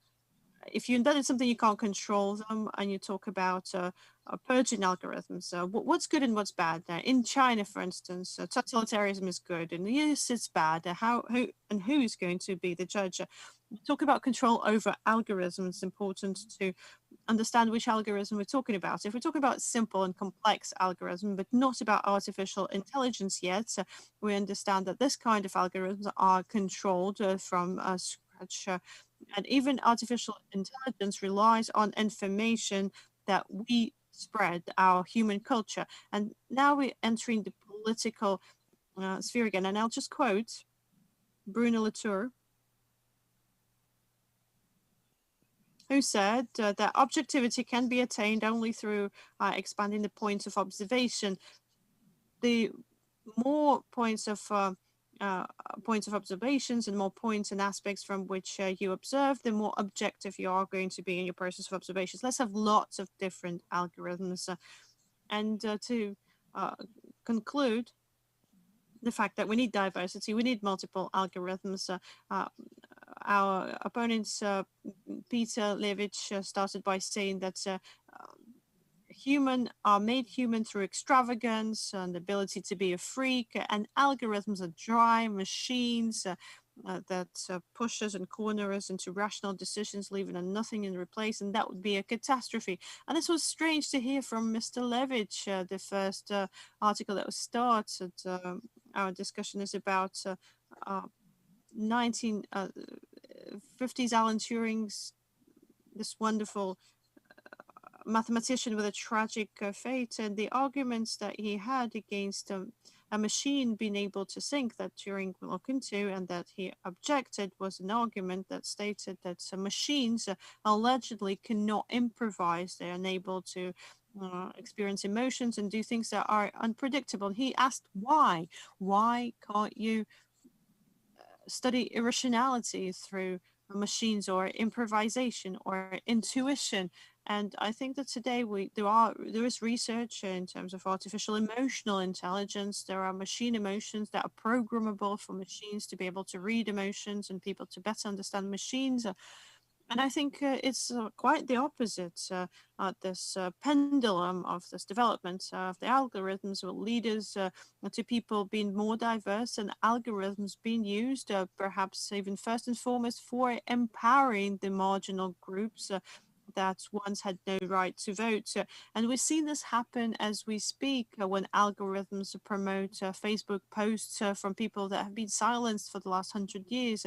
if you invented something you can't control them, and you talk about purging algorithms, what's good and what's bad? In China, for instance, totalitarianism is good, and yes, it's bad. Who's going to be the judge? Talk about control over algorithms. It's important to understand which algorithm we're talking about. If we're talking about simple and complex algorithm, but not about artificial intelligence yet, we understand that this kind of algorithms are controlled from scratch. And even artificial intelligence relies on information that we spread, our human culture. And now we're entering the political sphere again. And I'll just quote Bruno Latour, who said that objectivity can be attained only through expanding the points of observation. The more points of observations and more points and aspects from which you observe, the more objective you are going to be in your process of observations. Let's have lots of different algorithms. And to conclude, the fact that we need diversity, we need multiple algorithms. Our opponents, Peter Levich, started by saying that human are made human through extravagance and ability to be a freak, and algorithms are dry machines that push us and corner us into rational decisions, leaving nothing in replace, and that would be a catastrophe. And this was strange to hear from Mr. Levich. The first article that was started, our discussion is about 1950s Alan Turing's, this wonderful mathematician with a tragic fate, and the arguments that he had against a machine being able to think that Turing will look into, and that he objected, was an argument that stated that machines allegedly cannot improvise. They're unable to experience emotions and do things that are unpredictable. He asked why? Why can't you study irrationality through machines or improvisation or intuition? And I think that today there is research in terms of artificial emotional intelligence. There are machine emotions that are programmable for machines to be able to read emotions and people to better understand machines. And I think it's quite the opposite. This pendulum of this development of the algorithms will lead us to people being more diverse and algorithms being used, perhaps even first and foremost, for empowering the marginal groups. That once had no right to vote. And we've seen this happen as we speak when algorithms promote Facebook posts from people that have been silenced for the last 100 years.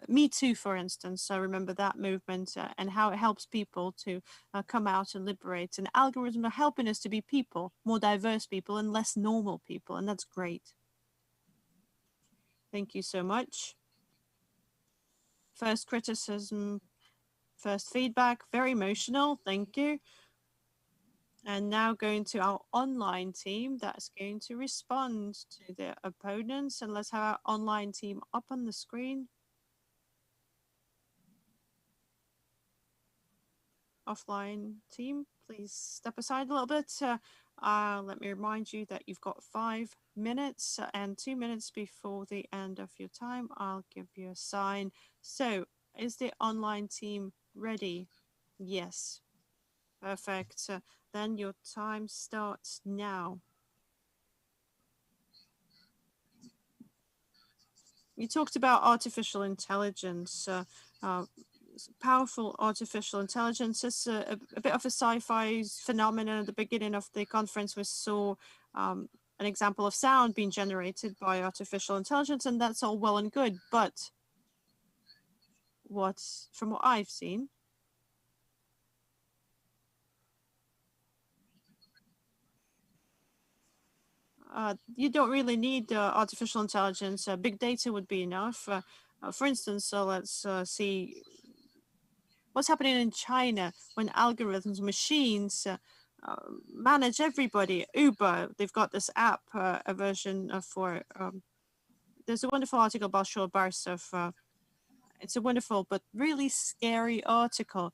Me Too, for instance, I remember that movement and how it helps people to come out and liberate. And algorithms are helping us to be people, more diverse people, and less normal people. And that's great. Thank you so much. First criticism, first feedback, very emotional. Thank you. And now going to our online team that's going to respond to the opponents. And let's have our online team up on the screen. Offline team, please step aside a little bit. Let me remind you that you've got 5 minutes and 2 minutes before the end of your time. I'll give you a sign. So is the online team ready? Yes. Perfect. Then your time starts now. You talked about artificial intelligence. Powerful artificial intelligence. It's a bit of a sci-fi phenomenon. At the beginning of the conference, we saw an example of sound being generated by artificial intelligence, and that's all well and good. But from what I've seen, you don't really need artificial intelligence. Big data would be enough. For instance, let's see what's happening in China when algorithms, machines manage everybody. Uber, they've got this app, a version for. There's a wonderful article by Shul Barsov. It's a wonderful but really scary article.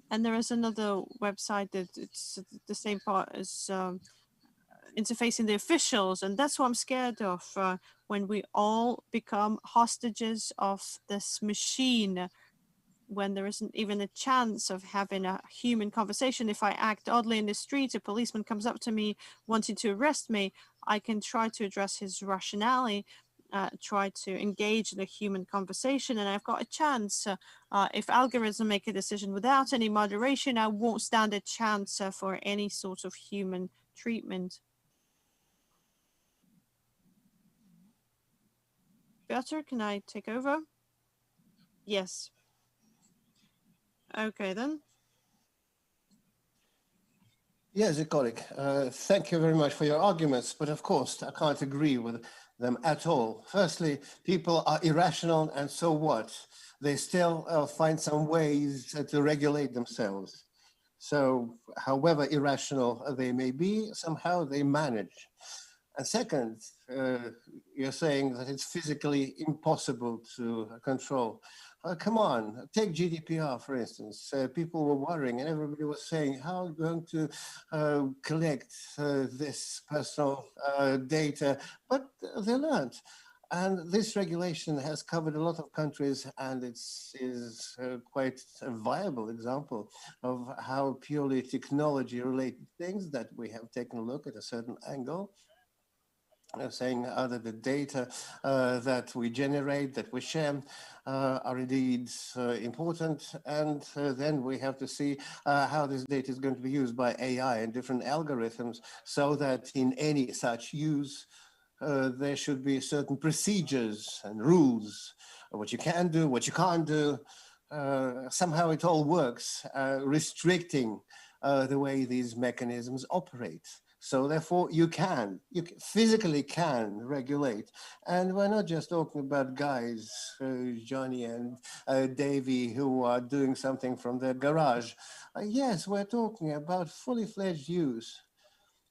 And there is another website that it's the same part as interfacing the officials, and that's what I'm scared of. When we all become hostages of this machine, when there isn't even a chance of having a human conversation. If I act oddly in the street, a policeman comes up to me wanting to arrest me, I can try to address his rationale, try to engage in a human conversation, and I've got a chance. If algorithms make a decision without any moderation, I won't stand a chance for any sort of human treatment. Better, can I take over? Yes. Okay, then. Yes, colleague. Thank you very much for your arguments, but of course, I can't agree with them at all. Firstly, people are irrational, and so what? They still find some ways to regulate themselves. So, however irrational they may be, somehow they manage. And second, you're saying that it's physically impossible to control. Come on, take GDPR, for instance. People were worrying and everybody was saying, how are we going to collect this personal data? But they learned. And this regulation has covered a lot of countries, and it is quite a viable example of how purely technology-related things that we have taken a look at a certain angle, saying that the data that we generate, that we share, are indeed important. And then we have to see how this data is going to be used by AI and different algorithms, so that in any such use, there should be certain procedures and rules, what you can do, what you can't do. Somehow it all works, restricting the way these mechanisms operate. So therefore, you physically can regulate. And we're not just talking about guys, Johnny and Davy, who are doing something from their garage. Yes, we're talking about fully fledged use.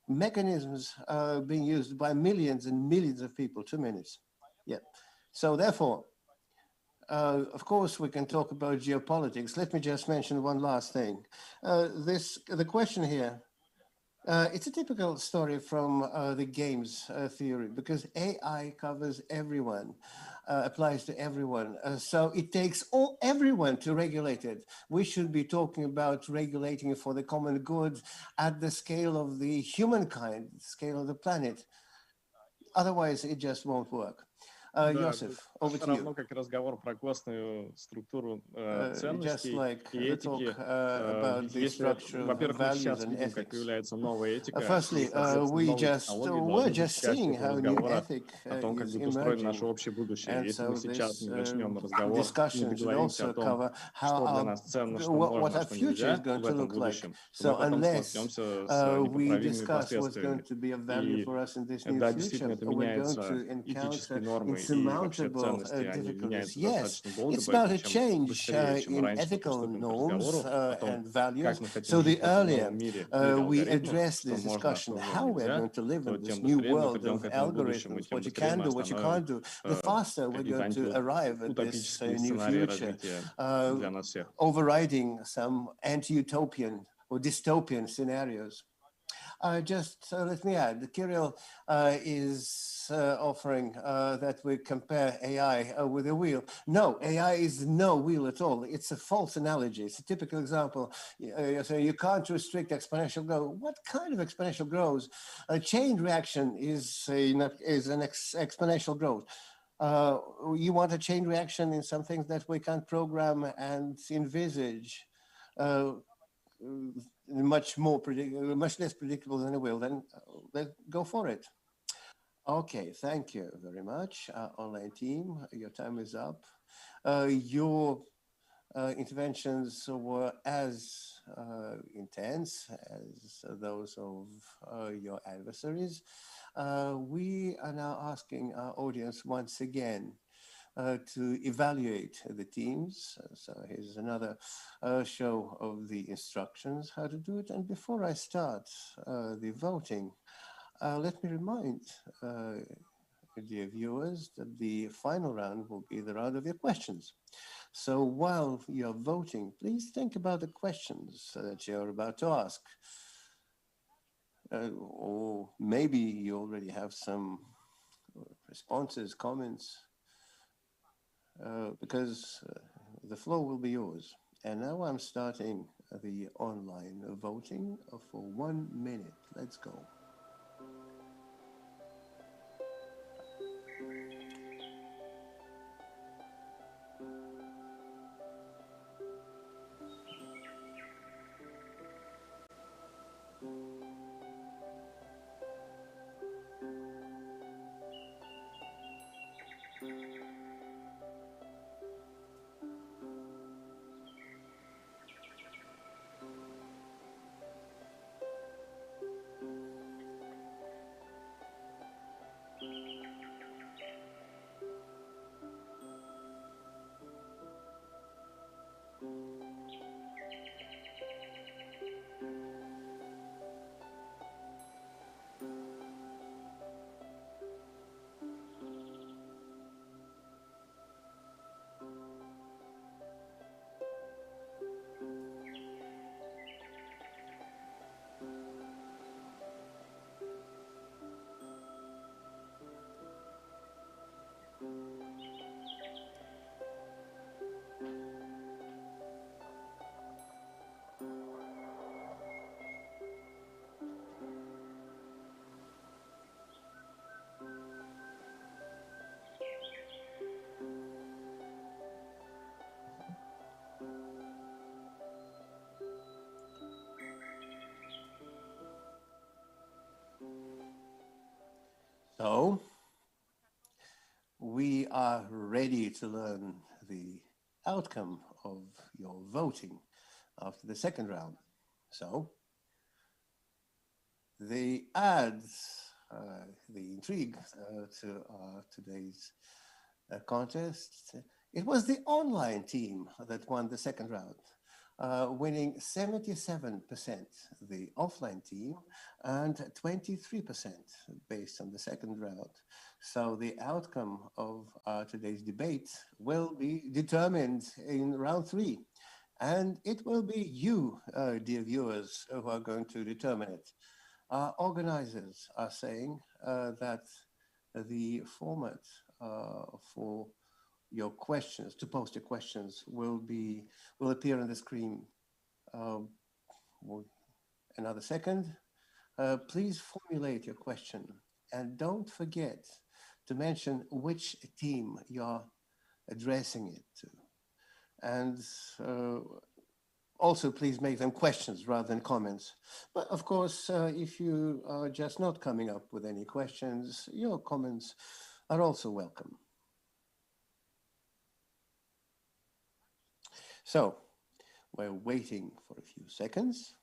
Mechanisms being used by millions and millions of people. 2 minutes. Yeah. So therefore, Of course, we can talk about geopolitics. Let me just mention one last thing. The question here, it's a typical story from the games theory because AI covers everyone, applies to everyone. So it takes everyone to regulate it. We should be talking about regulating it for the common good at the scale of the humankind, scale of the planet. Otherwise, it just won't work. Да, Joseph, over все to you. равно, как и разговор про костную структуру Just ценностей like и the talk этики. about the Если, structure of во-первых, мы values сейчас and видим, как ethics. появляется новая этика, и, Firstly, соответственно, we новые just технологии were должны быть just seeing частью этого how new разговора ethic о том, как is будет устроено наше emerging. общее будущее. And Если мы so сейчас this не начнем разговор, не discussion should договоримся о also том, cover how что для нас ценно, что what можно, а our что future is нельзя going в to этом look like. будущем, то мы So потом unless столкнемся с we непоправимыми discuss what's going последствиями. to be of value И for us in this new да, действительно, future, это we're going меняется, to encounter этические нормы и вообще insurmountable ценности, они difficulties. меняются Yes, достаточно долго, it's about поэтому a чем change быстрее, чем in раньше мы ethical приступим к norms разговору о том, and как values. мы хотим So жить the в этом earlier новом мире we алгоритмов, address что this можно, а что discussion, уже how we're нельзя, going to live то in this тем new быстрее мы world придем of к этому будущему, и algorithms, тем what you быстрее can мы do, what you остановим can't do, the faster we're going какие-то to arrive at this утопические new сценарии future, развития для нас всех. overriding some anti-utopian or dystopian scenarios. Just let me add, Kirill is offering that we compare AI with a wheel. No, AI is no wheel at all. It's a false analogy. It's a typical example. So you can't restrict exponential growth. What kind of exponential growth? A chain reaction is an exponential growth. You want a chain reaction in some things that we can't program and envisage. Much less predictable than a wheel, then let's go for it. Okay, thank you very much, online team. Your time is up. Your interventions were as intense as those of your adversaries. We are now asking our audience once again to evaluate the teams. So here's another show of the instructions, how to do it. And before I start the voting, let me remind dear viewers that the final round will be the round of your questions. So while you're voting, please think about the questions that you're about to ask. Or maybe you already have some responses, comments, because the floor will be yours. And now I'm starting the online voting for 1 minute. Let's go. So we are ready to learn the outcome of your voting after the second round. So the adds the intrigue to today's contest. It was the online team that won the second round, winning 77%, the offline team, and 23% based on the second round. So the outcome of today's debate will be determined in round three. And it will be you, dear viewers, who are going to determine it. Our organizers are saying that the format for your questions, to post your questions, will appear on the screen. Another second. Please formulate your question and don't forget to mention which team you're addressing it to. And also, please make them questions rather than comments. But of course, if you are just not coming up with any questions, your comments are also welcome. So, we're waiting for a few seconds.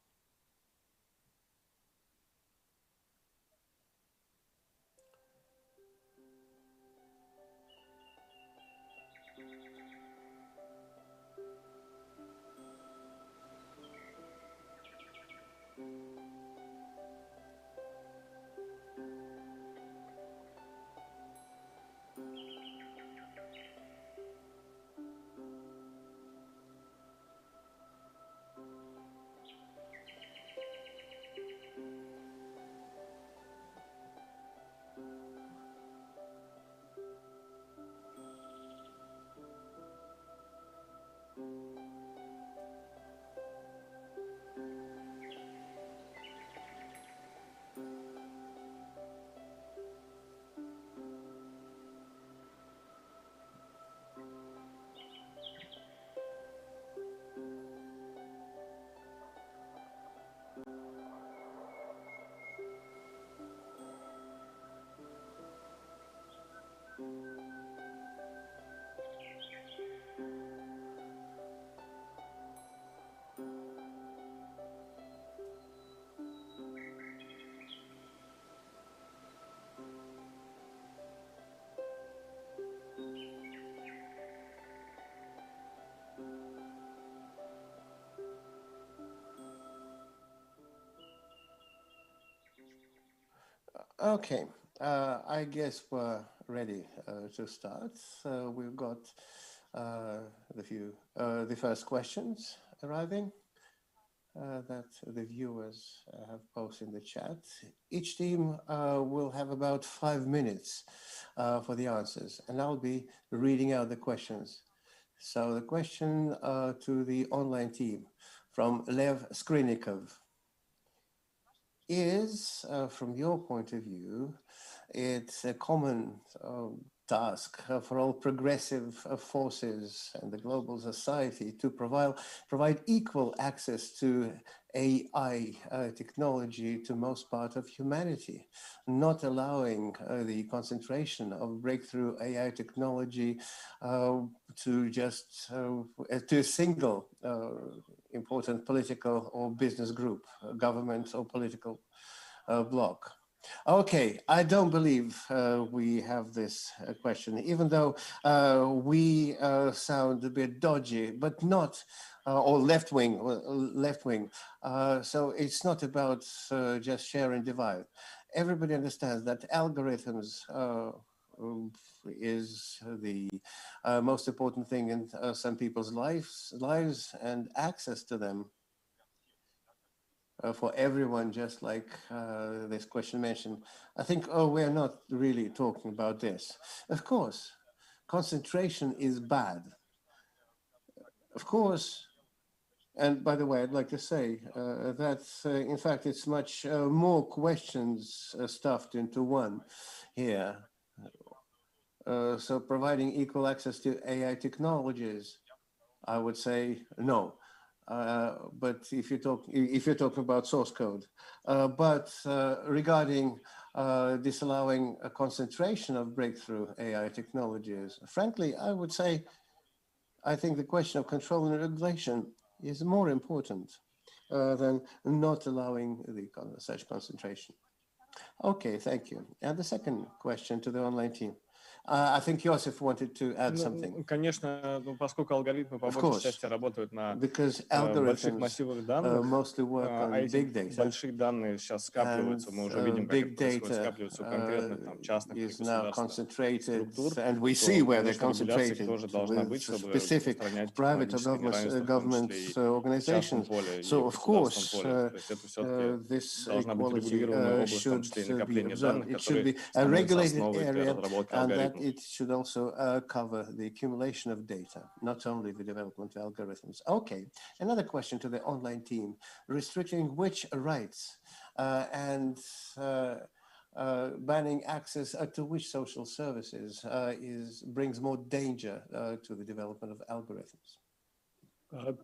Okay, I guess we're ready to start. We've got the first questions arriving that the viewers have posted in the chat. Each team will have about 5 minutes for the answers, and I'll be reading out the questions. So the question to the online team from Lev Skrinikov is, from your point of view, it's a common task for all progressive forces and the global society to provide equal access to AI technology to most part of humanity, not allowing the concentration of breakthrough AI technology to just to a single important political or business group, government or political bloc. Okay, I don't believe we have this question, even though we sound a bit dodgy, but not, or left-wing. So it's not about just share and divide. Everybody understands that algorithms is the most important thing in some people's lives, and access to them for everyone, just like this question mentioned. I think, we're not really talking about this. Of course, concentration is bad. Of course, and by the way, I'd like to say that, in fact, it's much more questions stuffed into one here. So providing equal access to AI technologies, I would say no. But if you're talking about source code, but regarding disallowing a concentration of breakthrough AI technologies, frankly, I would say I think the question of control and regulation is more important than not allowing such concentration. Okay, thank you. And the second question to the online team. I think Joseph wanted to add something. Ну, конечно, ну, поскольку алгоритмы по Of большей course, части работают на because больших algorithms массивах данных, mostly work а on эти big data, большие данные сейчас and скапливаются. Мы уже видим, как это big происходит, data скапливаются у конкретных там частных или is now государственных concentrated, структур, and we see то, where they're конечно, регуляция concentrated тоже должна with быть, чтобы specific устранять private or технологическое неравенство, в том government числе и в частном organizations. поле, и So, в of государственном course, поле. То есть это все-таки this должна быть equality регулируемая область, в том should числе и be накопление observed. данных, It should которые be a становятся regulated основой для area, разработки and that алгоритмов. it should also cover the accumulation of data, not only the development of algorithms. Okay, another question to the online team: restricting which rights and banning access to which social services brings more danger to the development of algorithms? А,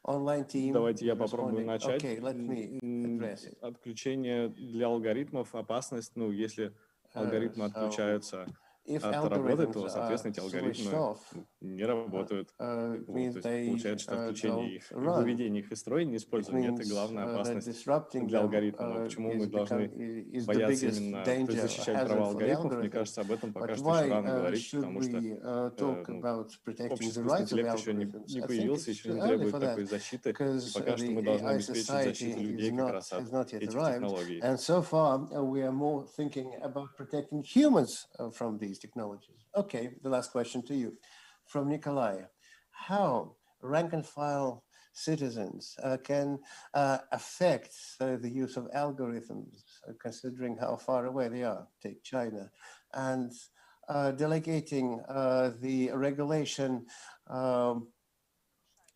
Online team Давайте я is попробую responding. начать. Okay, let me address it. Отключение для алгоритмов, опасность, ну, если алгоритмы So отключаются if от работы, algorithms то, are соответственно, эти switched алгоритмы off, не работают. it Вот, means то есть they получается, что don't отключение их, run. выведение их из строя, не It использование, это means главная that опасность disrupting для them алгоритма. Но почему мы должны is the бояться biggest именно, то есть danger, защищать права hazard for the алгоритмов? Мне algorithm. кажется, об этом пока But что еще why рано говорить, should потому что we talk ну, about protecting the общий искусственный rights of интеллект еще algorithms? не I think появился, it's еще too не early требует for that такой защиты, и because пока что the мы должны AI обеспечить защиту society людей как раз has от not yet этих arrived. технологий. And so far, we are more thinking about protecting humans from these technologies. Okay, the last question to you from Nikolai. How rank and file citizens can affect the use of algorithms, considering how far away they are, take China, and delegating the regulation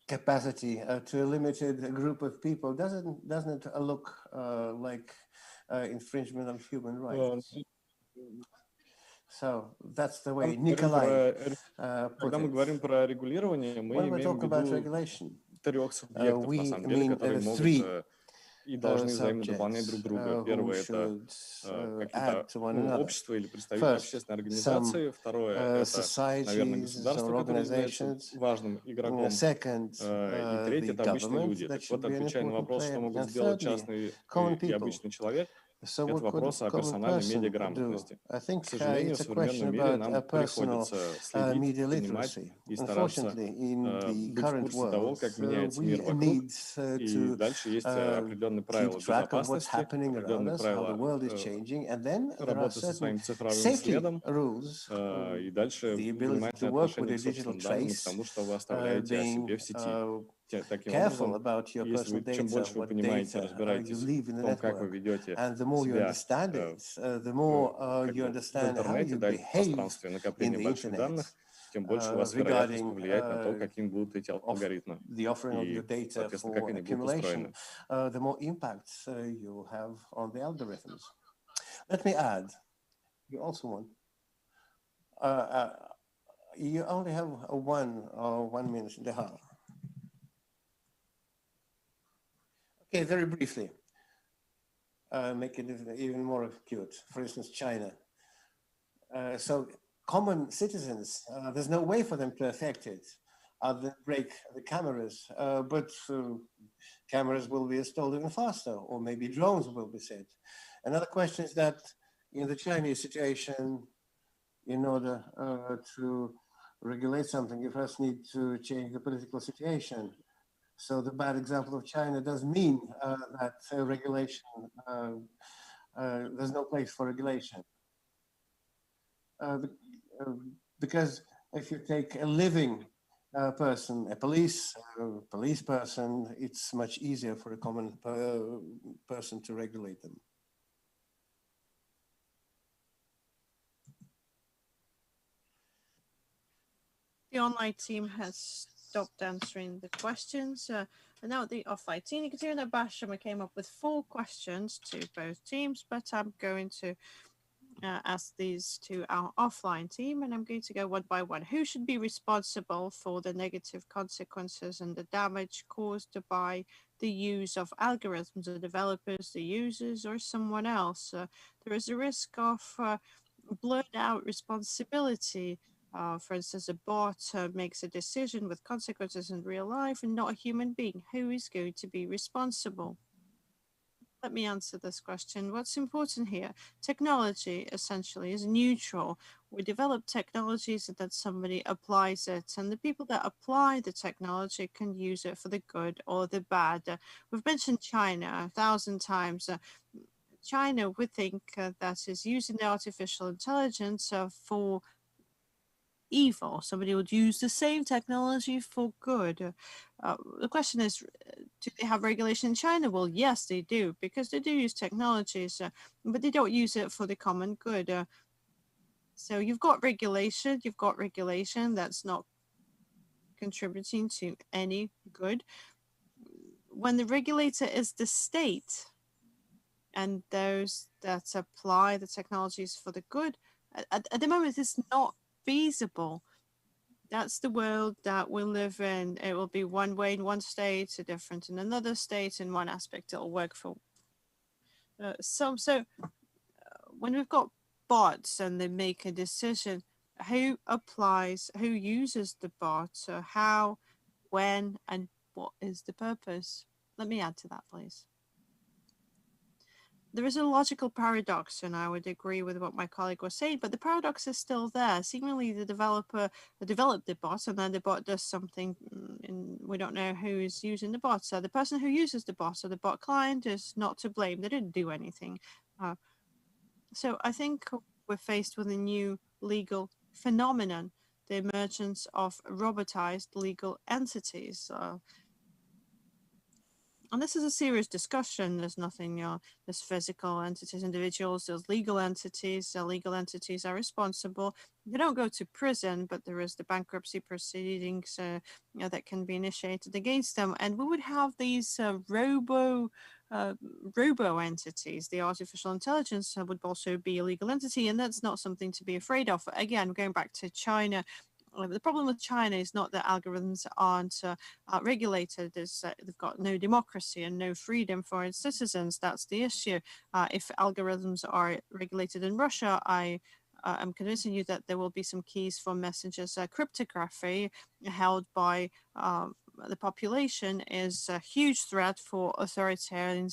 capacity to a limited group of people doesn't it look like infringement of human rights? So that's the way Nikolai put Когда мы it. говорим про регулирование, мы When we имеем в talk about виду regulation, трех субъектов, на we самом деле, mean которые могут three и должны взаимно дополнять друг subjects друга. who Первое — это should какие-то add to one another. общества или представители First, общественной some организации. Второе — это, наверное, societies государство, or которое является organizations. важным игроком. Second, И третье — the это обычные government, люди. that Так вот, should be an отвечая на important вопрос, что player. могут And сделать thirdly, частный common и people. обычный человек, So это what could a вопрос о common персональной person do? медиаграмотности. I think К сожалению, в it's a question современном мире about нам personal приходится следить, media понимать literacy. и стараться Unfortunately, in the быть в current курсе того, world, как меняется мир we вокруг. need И to дальше есть определенные keep правила track of what's безопасности, happening around определенные us, how the правила world is changing, and then there are работы со certain своим цифровым safety следом, rules, и дальше the ability to внимательное work with отношение the к digital собственным данным и к trace, тому, что вы оставляете о being себе в сети. Таким careful образом, about your если personal вы, чем data, больше вы what понимаете, data you разбираетесь leave in в the том, как вы network, ведете and the more you себя understand it, the в, more как you бы в understand how интернете, you да, или в behave пространстве in накопления the больших internet данных, тем больше у вас вероятность regarding повлиять на то, каким будут эти of алгоритмы the offering of your и, data соответственно, как for они будут accumulation, устроены. the more impact you have on the algorithms. Let me add, you also want, you only have 1 minute and a half. Okay, very briefly, make it even more acute. For instance, China. So common citizens, there's no way for them to affect it. They break the cameras, but cameras will be installed even faster, or maybe drones will be sent. Another question is that in the Chinese situation, in order to regulate something, you first need to change the political situation. So the bad example of China does mean that regulation, there's no place for regulation. Because if you take a living person, a police person, it's much easier for a common person to regulate them. The online team has stopped answering the questions. And now the offline team, Ekaterina Bashama came up with 4 questions to both teams, but I'm going to ask these to our offline team, and I'm going to go one by one. Who should be responsible for the negative consequences and the damage caused by the use of algorithms? The developers, the users, or someone else? There is a risk of blurred out responsibility. For instance, a bot makes a decision with consequences in real life and not a human being. Who is going to be responsible? Let me answer this question. What's important here? Technology essentially is neutral. We develop technologies so that somebody applies it, and the people that apply the technology can use it for the good or the bad. We've mentioned China 1,000 times. China, we think that is using the artificial intelligence for evil. Somebody would use the same technology for good. The question is, do they have regulation in China? Well, yes, they do, because they do use technologies, but they don't use it for the common good. So you've got regulation that's not contributing to any good. When the regulator is the state and those that apply the technologies for the good, at the moment, it's not feasible. That's the world that we live in. It will be one way in one state, different in another state. In one aspect, it'll work for some. So when we've got bots and they make a decision, who uses the bot, how, when, and what is the purpose? Let me add to that, please. There is a logical paradox, and I would agree with what my colleague was saying, but the paradox is still there. Seemingly, the developer developed the bot, and then the bot does something, and we don't know who is using the bot. So the person who uses the bot, so the bot client, is not to blame. They didn't do anything. So I think we're faced with a new legal phenomenon, the emergence of robotized legal entities. And this is a serious discussion. There's nothing, there's physical entities, individuals, there's legal entities. Legal entities are responsible. They don't go to prison, but there is the bankruptcy proceedings that can be initiated against them. And we would have these robo entities. The artificial intelligence would also be a legal entity, and that's not something to be afraid of. Again, going back to China, the problem with China is not that algorithms aren't regulated, is they've got no democracy and no freedom for its citizens. That's the issue. If algorithms are regulated in Russia, I am convincing you that there will be some keys for messages. Cryptography held by the population is a huge threat for authoritarian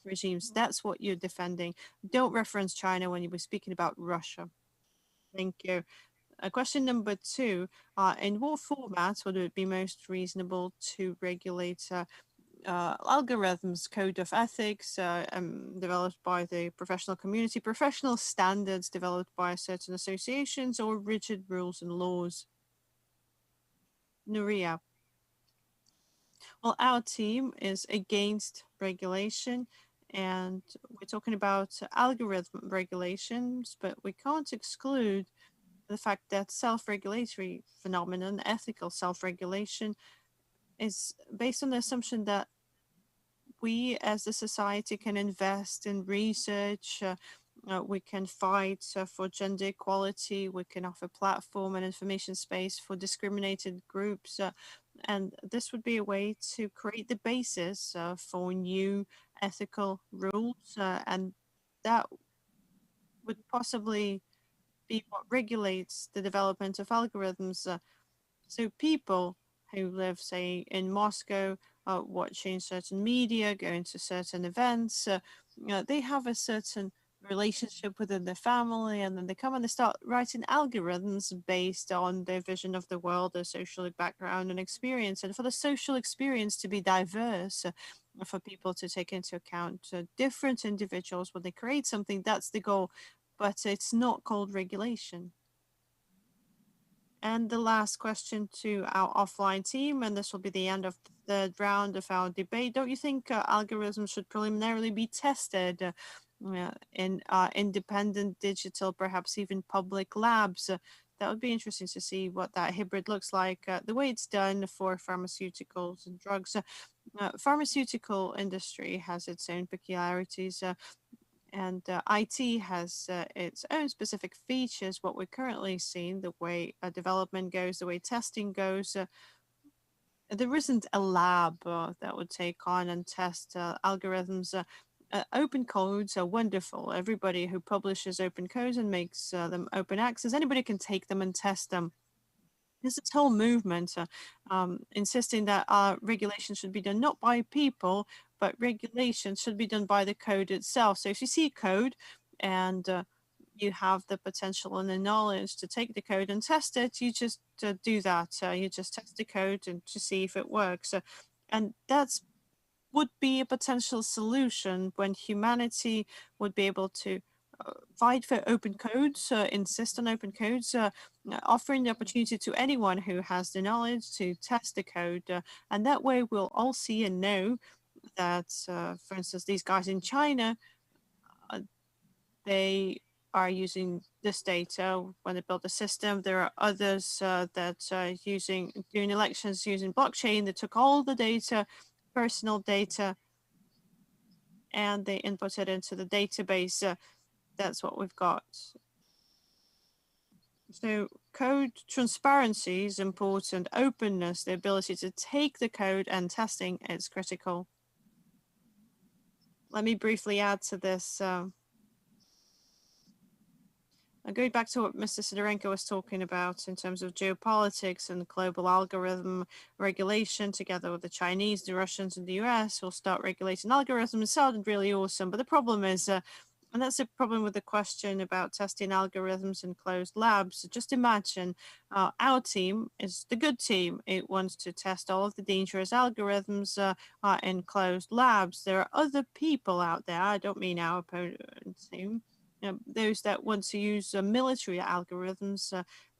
regimes. That's what you're defending. Don't reference China when you were speaking about Russia. Thank you. Question number two, in what format would it be most reasonable to regulate algorithms, code of ethics developed by the professional community, professional standards developed by certain associations, or rigid rules and laws? Nuria. Well, our team is against regulation, and we're talking about algorithm regulations, but we can't exclude the fact that self-regulatory phenomenon, ethical self-regulation, is based on the assumption that we as a society can invest in research, we can fight for gender equality, we can offer platform and information space for discriminated groups, and this would be a way to create the basis for new ethical rules, and that would possibly be what regulates the development of algorithms. So people who live, say, in Moscow, watching certain media, going to certain events, they have a certain relationship within their family, and then they come and they start writing algorithms based on their vision of the world, their social background and experience. And for the social experience to be diverse, for people to take into account different individuals when they create something, that's the goal. But it's not called regulation. And the last question to our offline team, and this will be the end of the third round of our debate. Don't you think algorithms should preliminarily be tested in independent digital, perhaps even public labs? That would be interesting to see what that hybrid looks like. The way it's done for pharmaceuticals and drugs. Pharmaceutical industry has its own peculiarities. And IT has its own specific features. What we're currently seeing, the way development goes, the way testing goes, there isn't a lab that would take on and test algorithms. Open codes are wonderful. Everybody who publishes open codes and makes them open access, anybody can take them and test them. There's this whole movement insisting that regulation should be done not by people, but regulation should be done by the code itself. So if you see code and you have the potential and the knowledge to take the code and test it, you just do that. You just test the code and to see if it works. And that's would be a potential solution when humanity would be able to fight for open codes, insist on open codes, offering the opportunity to anyone who has the knowledge to test the code. And that way we'll all see and know that, for instance, these guys in China, they are using this data when they build a system. There are others that are doing elections using blockchain that took all the data, personal data, and they input it into the database. That's what we've got. So code transparency is important. Openness, the ability to take the code and testing is critical. Let me briefly add to this. Going back to what Mr. Sidorenko was talking about in terms of geopolitics and global algorithm regulation, together with the Chinese, the Russians, and the US, will start regulating algorithms. It sounded really awesome, but the problem is, and that's the problem with the question about testing algorithms in closed labs. Just imagine our team is the good team. It wants to test all of the dangerous algorithms in closed labs. There are other people out there. I don't mean our opponent team. Those that want to use military algorithms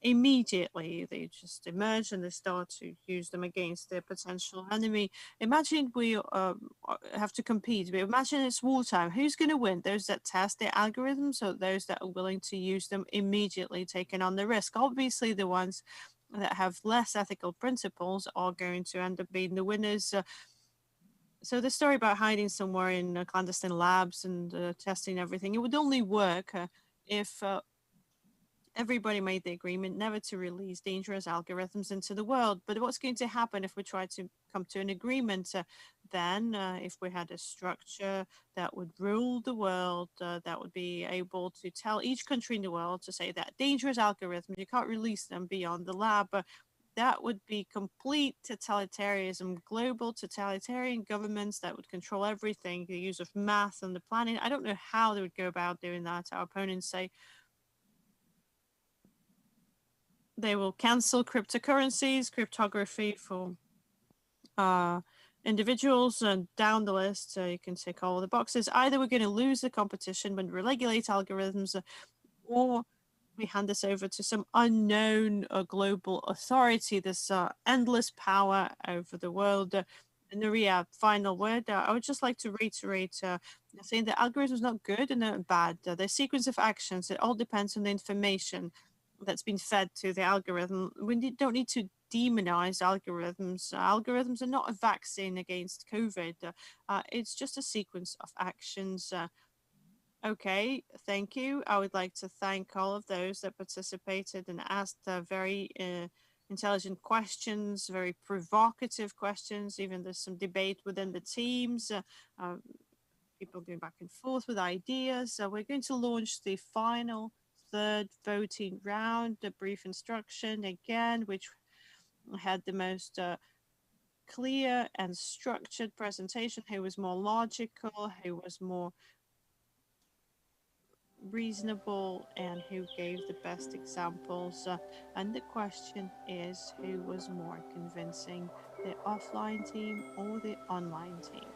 immediately. They just emerge and they start to use them against their potential enemy. Imagine we have to compete. But imagine it's wartime. Who's going to win? Those that test their algorithms or those that are willing to use them immediately, taking on the risk? Obviously, the ones that have less ethical principles are going to end up being the winners. So the story about hiding somewhere in clandestine labs and testing everything, it would only work if everybody made the agreement never to release dangerous algorithms into the world. But what's going to happen if we try to come to an agreement then? If we had a structure that would rule the world, that would be able to tell each country in the world to say that dangerous algorithms, you can't release them beyond the lab. That would be complete totalitarianism, global totalitarian governments that would control everything, the use of math and the planning. I don't know how they would go about doing that. Our opponents say they will cancel cryptocurrencies, cryptography for individuals, and down the list, you can tick all the boxes. Either we're going to lose the competition when we regulate algorithms, or we hand this over to some unknown global authority, this endless power over the world. Nuria, final word. I would just like to reiterate saying that algorithm is not good and not bad. The sequence of actions, it all depends on the information that's been fed to the algorithm. We don't need to demonize algorithms. Algorithms are not a vaccine against COVID. It's just a sequence of actions. Okay, thank you. I would like to thank all of those that participated and asked very intelligent questions, very provocative questions. Even there's some debate within the teams, people going back and forth with ideas. We're going to launch the final third voting round, the brief instruction again, which had the most clear and structured presentation, who was more logical, who was more reasonable, and who gave the best examples. And the question is, who was more convincing, the offline team or the online team?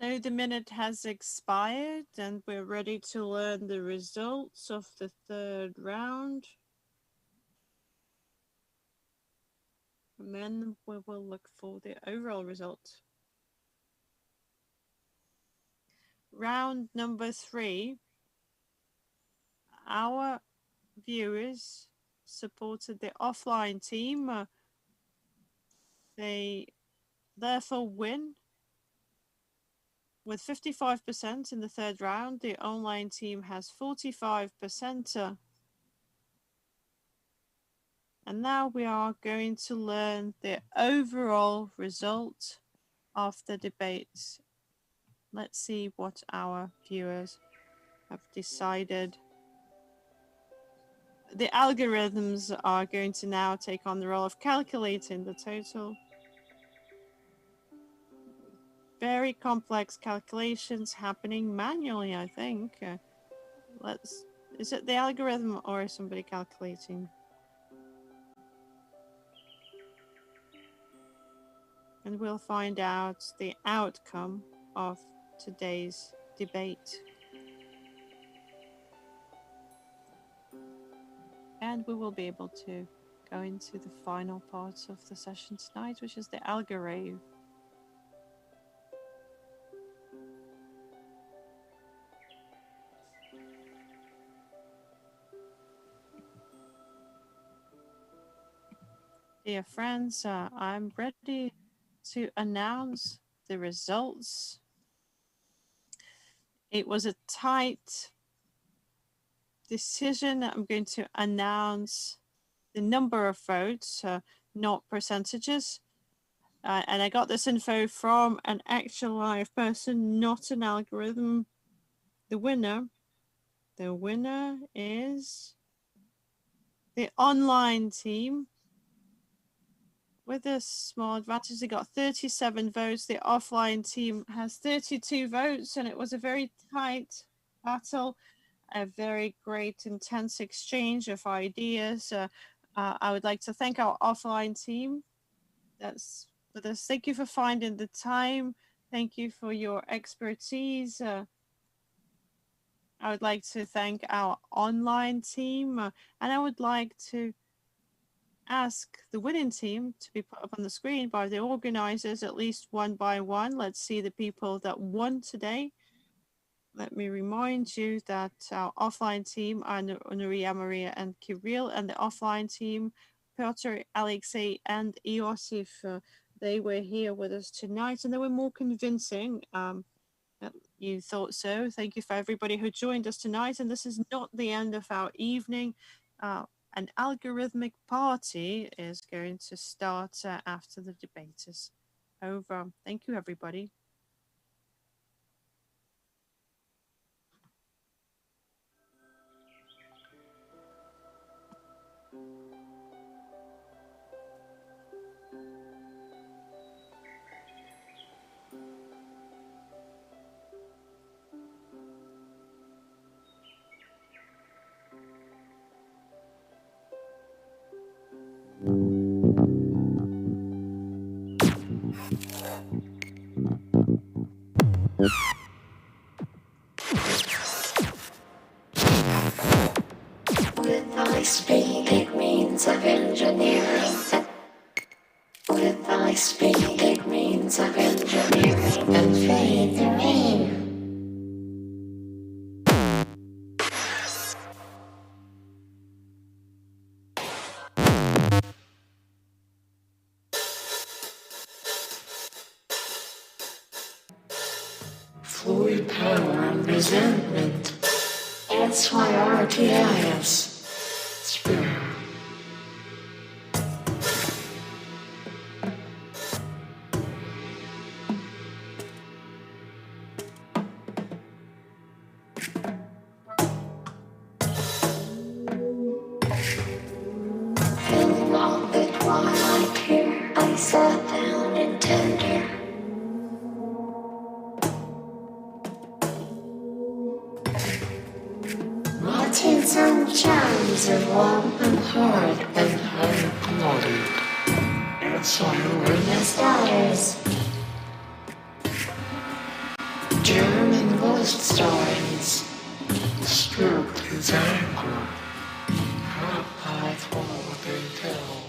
So the minute has expired and we're ready to learn the results of the third round. And then we will look for the overall result. Round number 3. Our viewers supported the offline team. They therefore win with 55% in the third round. The online team has 45%. And now we are going to learn the overall result of the debates. Let's see what our viewers have decided. The algorithms are going to now take on the role of calculating the total. Very complex calculations happening manually, I think. Is it the algorithm or is somebody calculating? And we'll find out the outcome of today's debate. And we will be able to go into the final parts of the session tonight, which is the algorithm. Dear friends, I'm ready to announce the results. It was a tight decision. I'm going to announce the number of votes, not percentages. And I got this info from an actual live person, not an algorithm. The winner is the online team. With a small advantage, they got 37 votes. The offline team has 32 votes, and it was a very tight battle, a very great, intense exchange of ideas. I would like to thank our offline team that's with us. Thank you for finding the time. Thank you for your expertise. I would like to thank our online team, and I would like to ask the winning team to be put up on the screen by the organizers, at least one by one. Let's see the people that won today. Let me remind you that our offline team are Nuria, Maria, and Kirill, and the offline team, Piotr, Alexei, and Iosif. They were here with us tonight, and they were more convincing. You thought so. Thank you for everybody who joined us tonight. And this is not the end of our evening. An algorithmic party is going to start after the debaters. Over. Thank you, everybody. With high-speed means of engineering. With high-speed means of engineering and fade the rain. Fluid power and resentment. That's why RTIs. Spirit. Feeling all the twilight here, I sat down and tender. Watching some charms of warm and hard and hard-blooded. That's why we're his daughters. German ghost stories. Stroke his anger. How powerful they tell.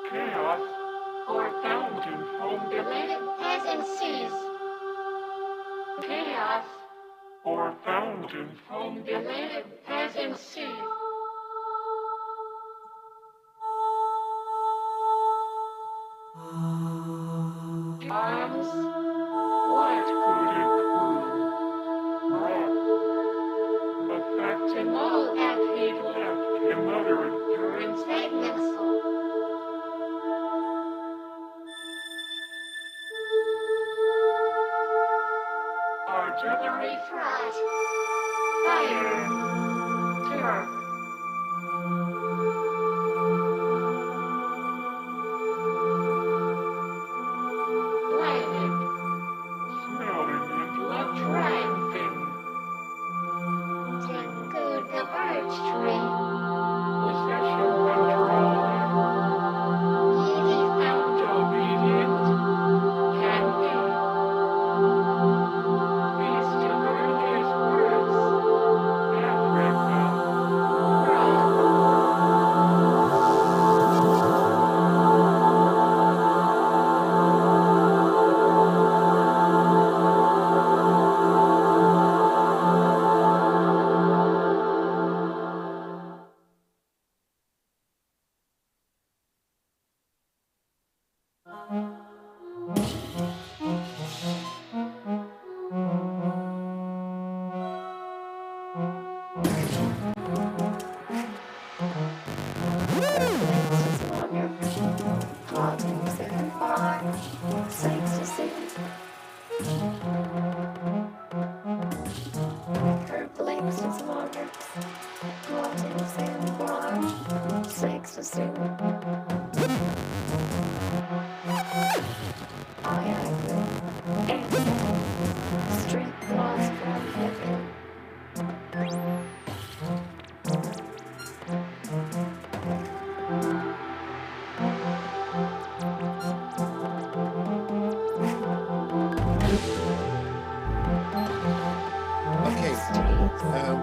Chaos or fountain from the land has ensued. Chaos or fountain from the land has ensued. Arms, what could it prove? Wrath, affecting all that he'd left him uttered during statements. Artillery thrust, fire, terror. Blinded, smelling and love triumphing. Take good the birch tree. Possession controlling. Ye the And obedient can be. Peace to learn his words. Africa.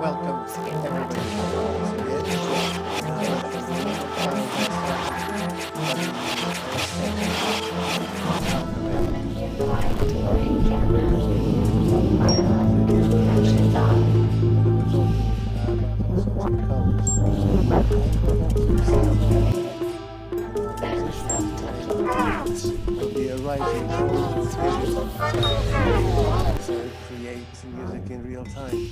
Welcome everybody once again. create music in real time.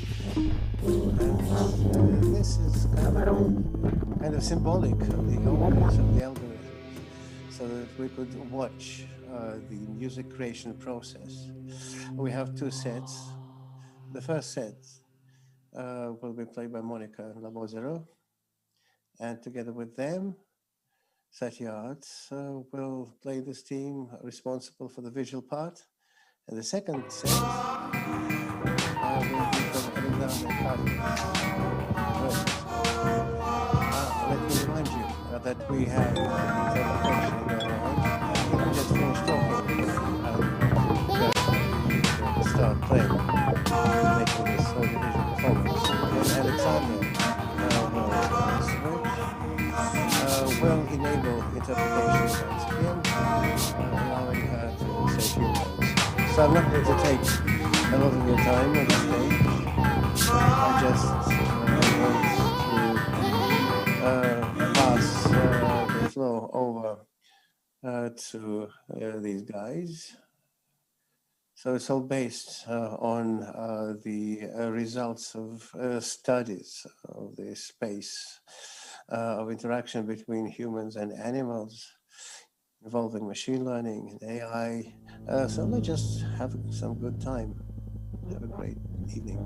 And this is kind of symbolic of the origins of the algorithms, so that we could watch the music creation process. We have two sets. The first set will be played by Monica Labozero, and together with them, Satya Arts will play this team responsible for the visual part. And the second set will be from Alexander Kazis. Let me remind you that we have interpretation going on. We just finished talking to start playing, making this audiovisual performance. And Alexander will enable interpretation once again, allowing her to say a few words. So I'm not going to take a lot of your time on the stage. I just want to pass the floor over to these guys. So it's all based on the results of studies of the space of interaction between humans and animals, involving machine learning and AI. So let's just have some good time. Have a great evening.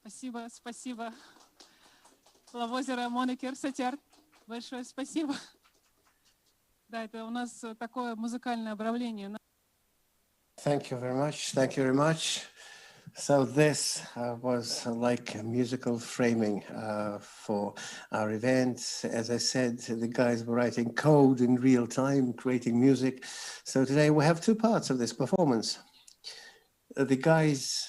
Спасибо, спасибо. Лавозера Монекер Сатер. Большое спасибо. Да, это у нас такое музыкальное обравление. Thank you very much. Thank you very much. So this was like a musical framing for our event. As I said, the guys were writing code in real time, creating music. So today we have two parts of this performance. The guys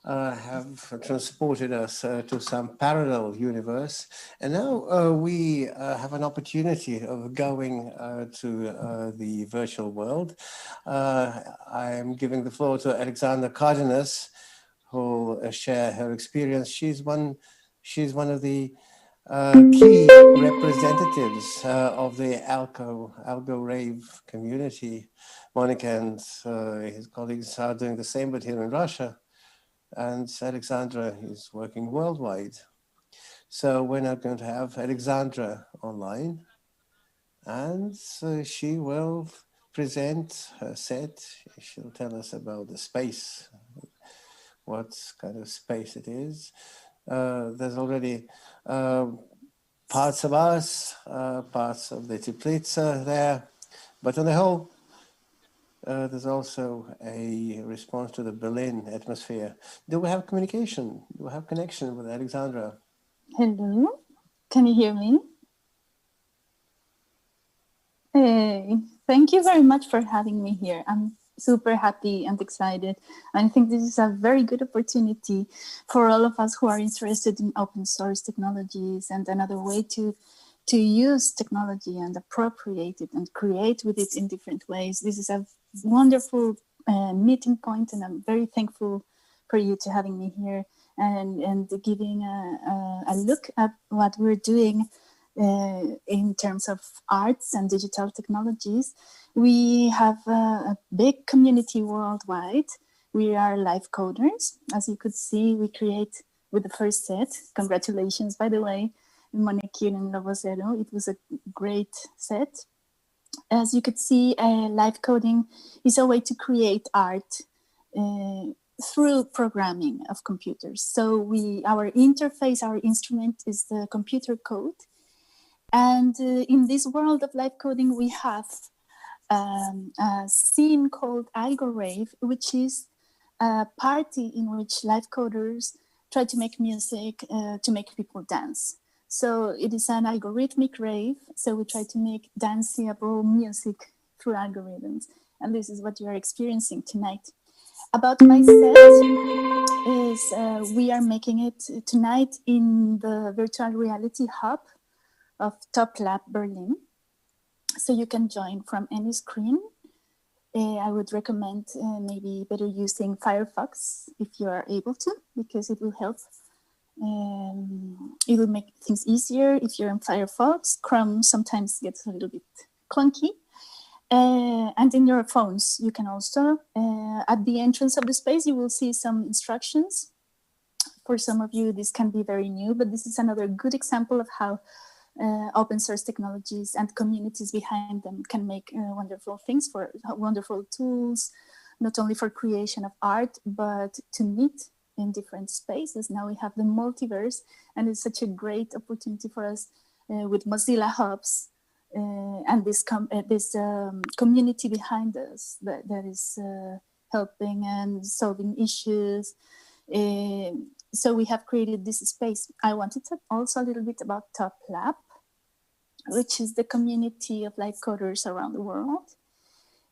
have transported us to some parallel universe. And now we have an opportunity of going to the virtual world. I am giving the floor to Alexandra Cardenas, who will share her experience. She's one of the key representatives of the Algo Rave community. Monica and his colleagues are doing the same, but here in Russia. And Alexandra is working worldwide. So we're now going to have Alexandra online, and she will present her set. She'll tell us about the space, what kind of space it is. There's already parts of us, parts of the Teplitsa there, but on the whole, there's also a response to the Berlin atmosphere. Do we have communication? Do we have connection with Alexandra? Hello, can you hear me? Hey, thank you very much for having me here. I'm super happy and excited. I think this is a very good opportunity for all of us who are interested in open source technologies and another way to use technology and appropriate it and create with it in different ways. This is a wonderful meeting point, and I'm very thankful for you to having me here and giving a look at what we're doing in terms of arts and digital technologies. We have a big community worldwide. We are live coders. As you could see, we create with the first set. Congratulations, by the way, Monekir and Lavozero. It was a great set. As you could see, live coding is a way to create art through programming of computers. So our interface, our instrument is the computer code. And in this world of live coding, we have a scene called Algo Rave, which is a party in which live coders try to make music to make people dance. So it is an algorithmic rave. So we try to make danceable music through algorithms. And this is what you are experiencing tonight. About my set is we are making it tonight in the virtual reality hub of Top Lab Berlin. So you can join from any screen. I would recommend maybe better using Firefox if you are able to, because it will help. It will make things easier if you're in Firefox. Chrome sometimes gets a little bit clunky. And in your phones, you can also, at the entrance of the space, you will see some instructions. For some of you, this can be very new, but this is another good example of how open source technologies and communities behind them can make wonderful things, for wonderful tools, not only for creation of art, but to meet in different spaces. Now we have the multiverse, and it's such a great opportunity for us with Mozilla Hubs and this community behind us that is helping and solving issues. So we have created this space. I wanted to talk also a little bit about Top Lab, which is the community of live coders around the world.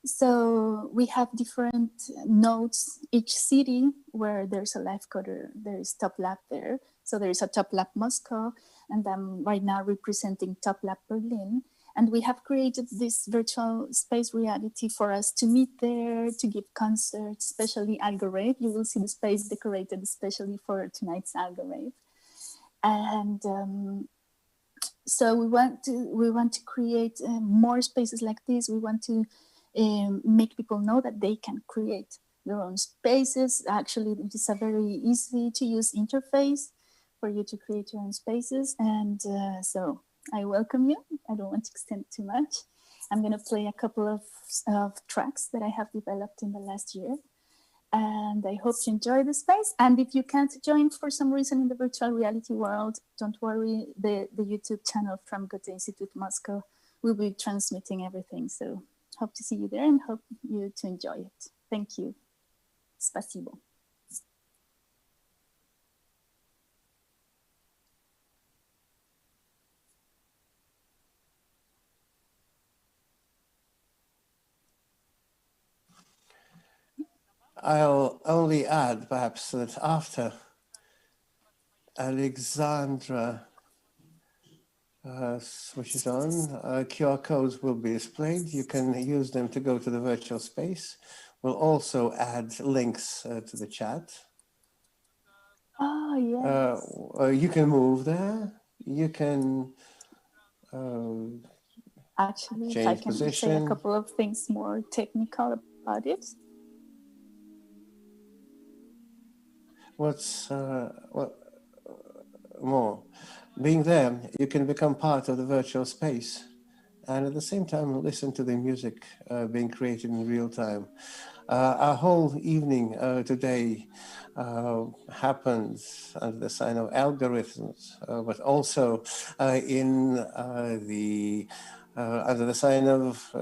So we have different nodes. Each city where there's a live coder, there is Top Lab there. So there is a Top Lab Moscow, and I'm right now representing Top Lab Berlin. And we have created this virtual space reality for us to meet there, to give concerts, especially Algo Rave. You will see the space decorated especially for tonight's Algo Rave. And so we want to create more spaces like this. We want to make people know that they can create their own spaces. Actually, it is a very easy to use interface for you to create your own spaces. And so I welcome you. I don't want to extend too much. I'm going to play a couple of tracks that I have developed in the last year. And I hope you enjoy the space. And if you can't join for some reason in the virtual reality world, don't worry. The YouTube channel from Goethe-Institut Moscow will be transmitting everything. So hope to see you there and hope you to enjoy it. Thank you. Спасибо. I'll only add perhaps that after Alexandra switches on, QR codes will be displayed. You can use them to go to the virtual space. We'll also add links to the chat. Oh, yes. You can move there. You can Actually, if I change can say a position. couple of things more technical about it. What's more? Being there, you can become part of the virtual space and at the same time listen to the music being created in real time. Our whole evening today happens under the sign of algorithms, but also in the under the sign of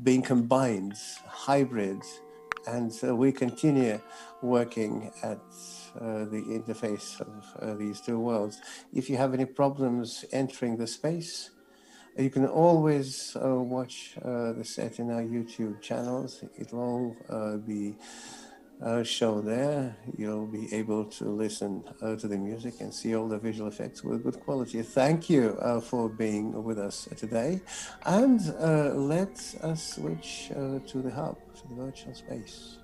being combined, hybrid, and we continue working at the interface of these two worlds. If you have any problems entering the space, you can always watch the set in our YouTube channels. It will all be shown there. You'll be able to listen to the music and see all the visual effects with good quality. Thank you for being with us today. And let us switch to the hub, to the virtual space.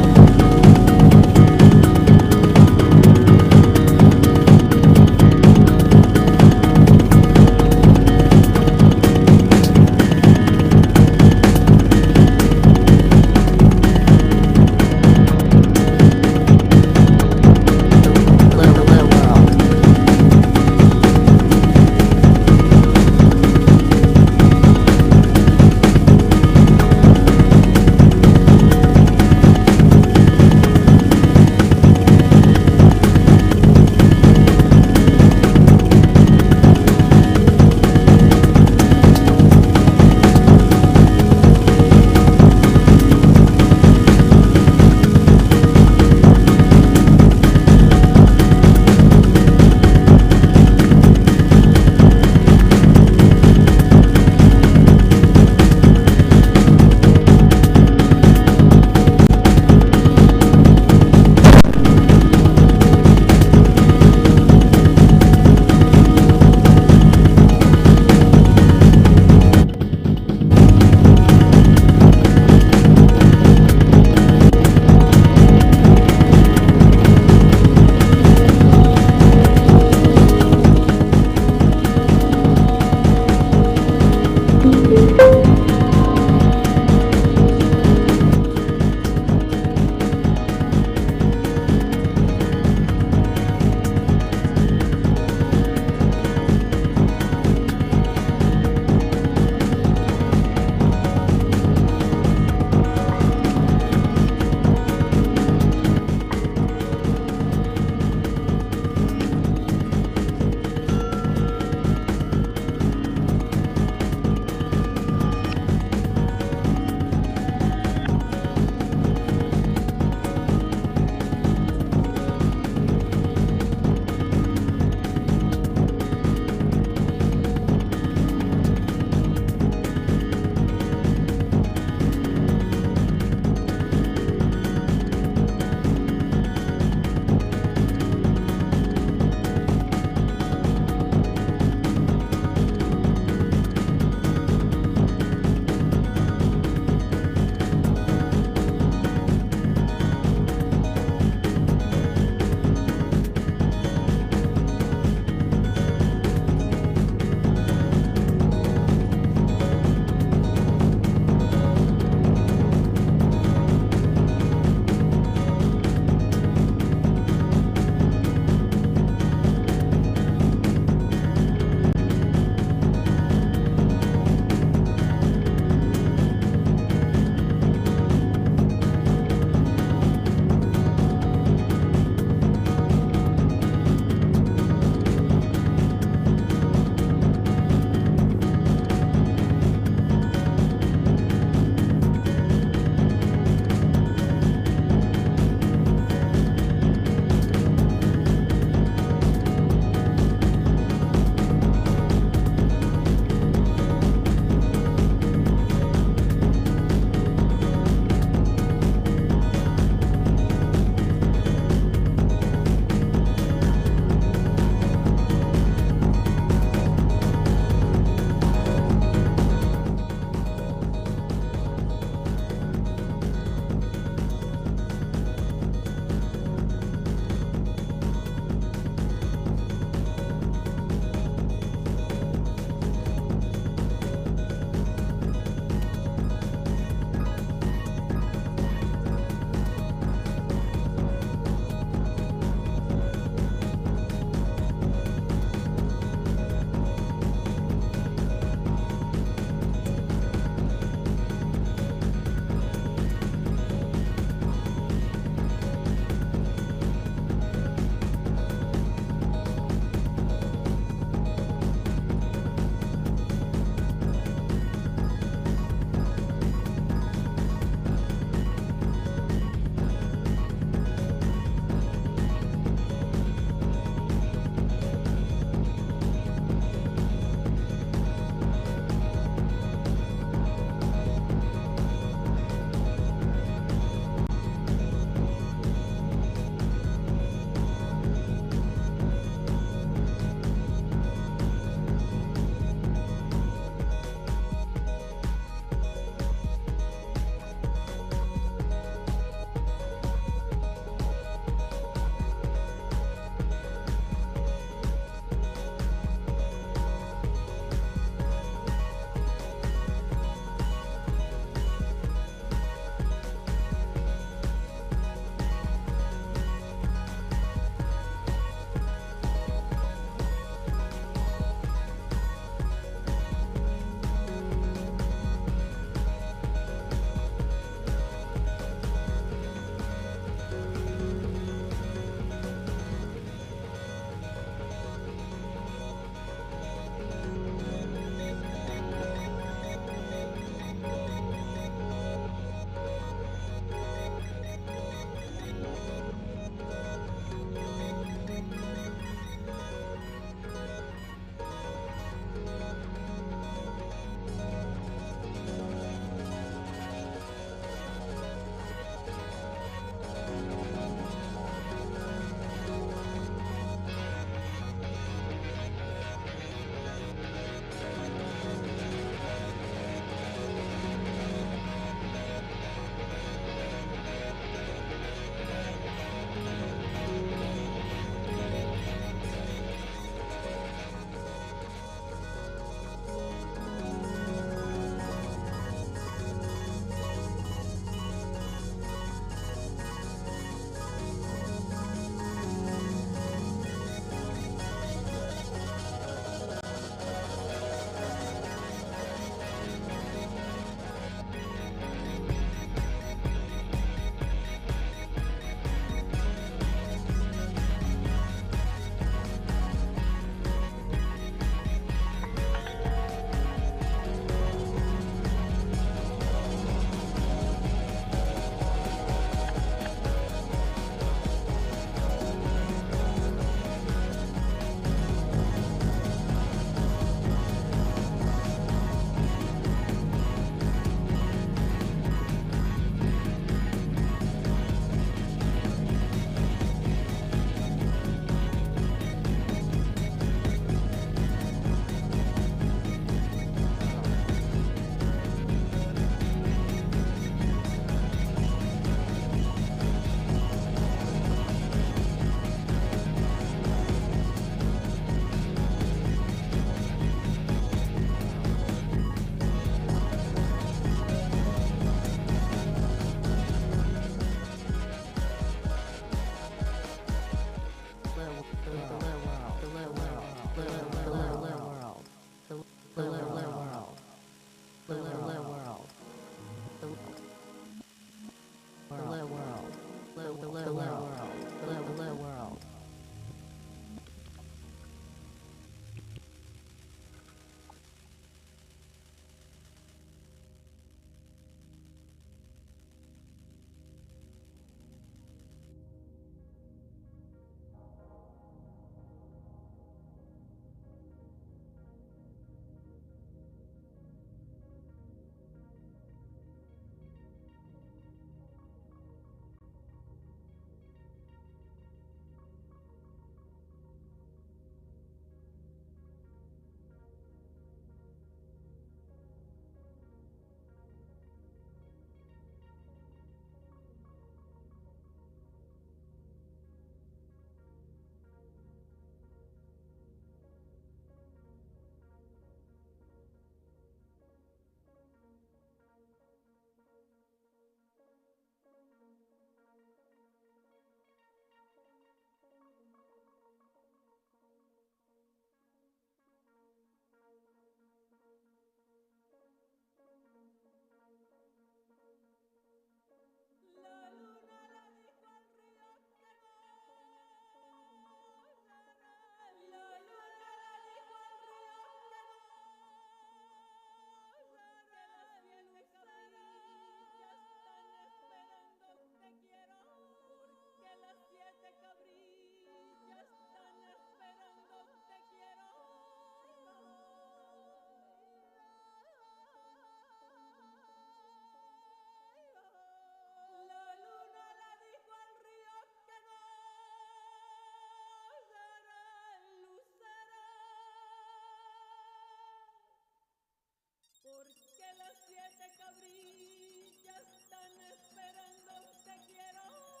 siete cabrillas están esperando un te quiero.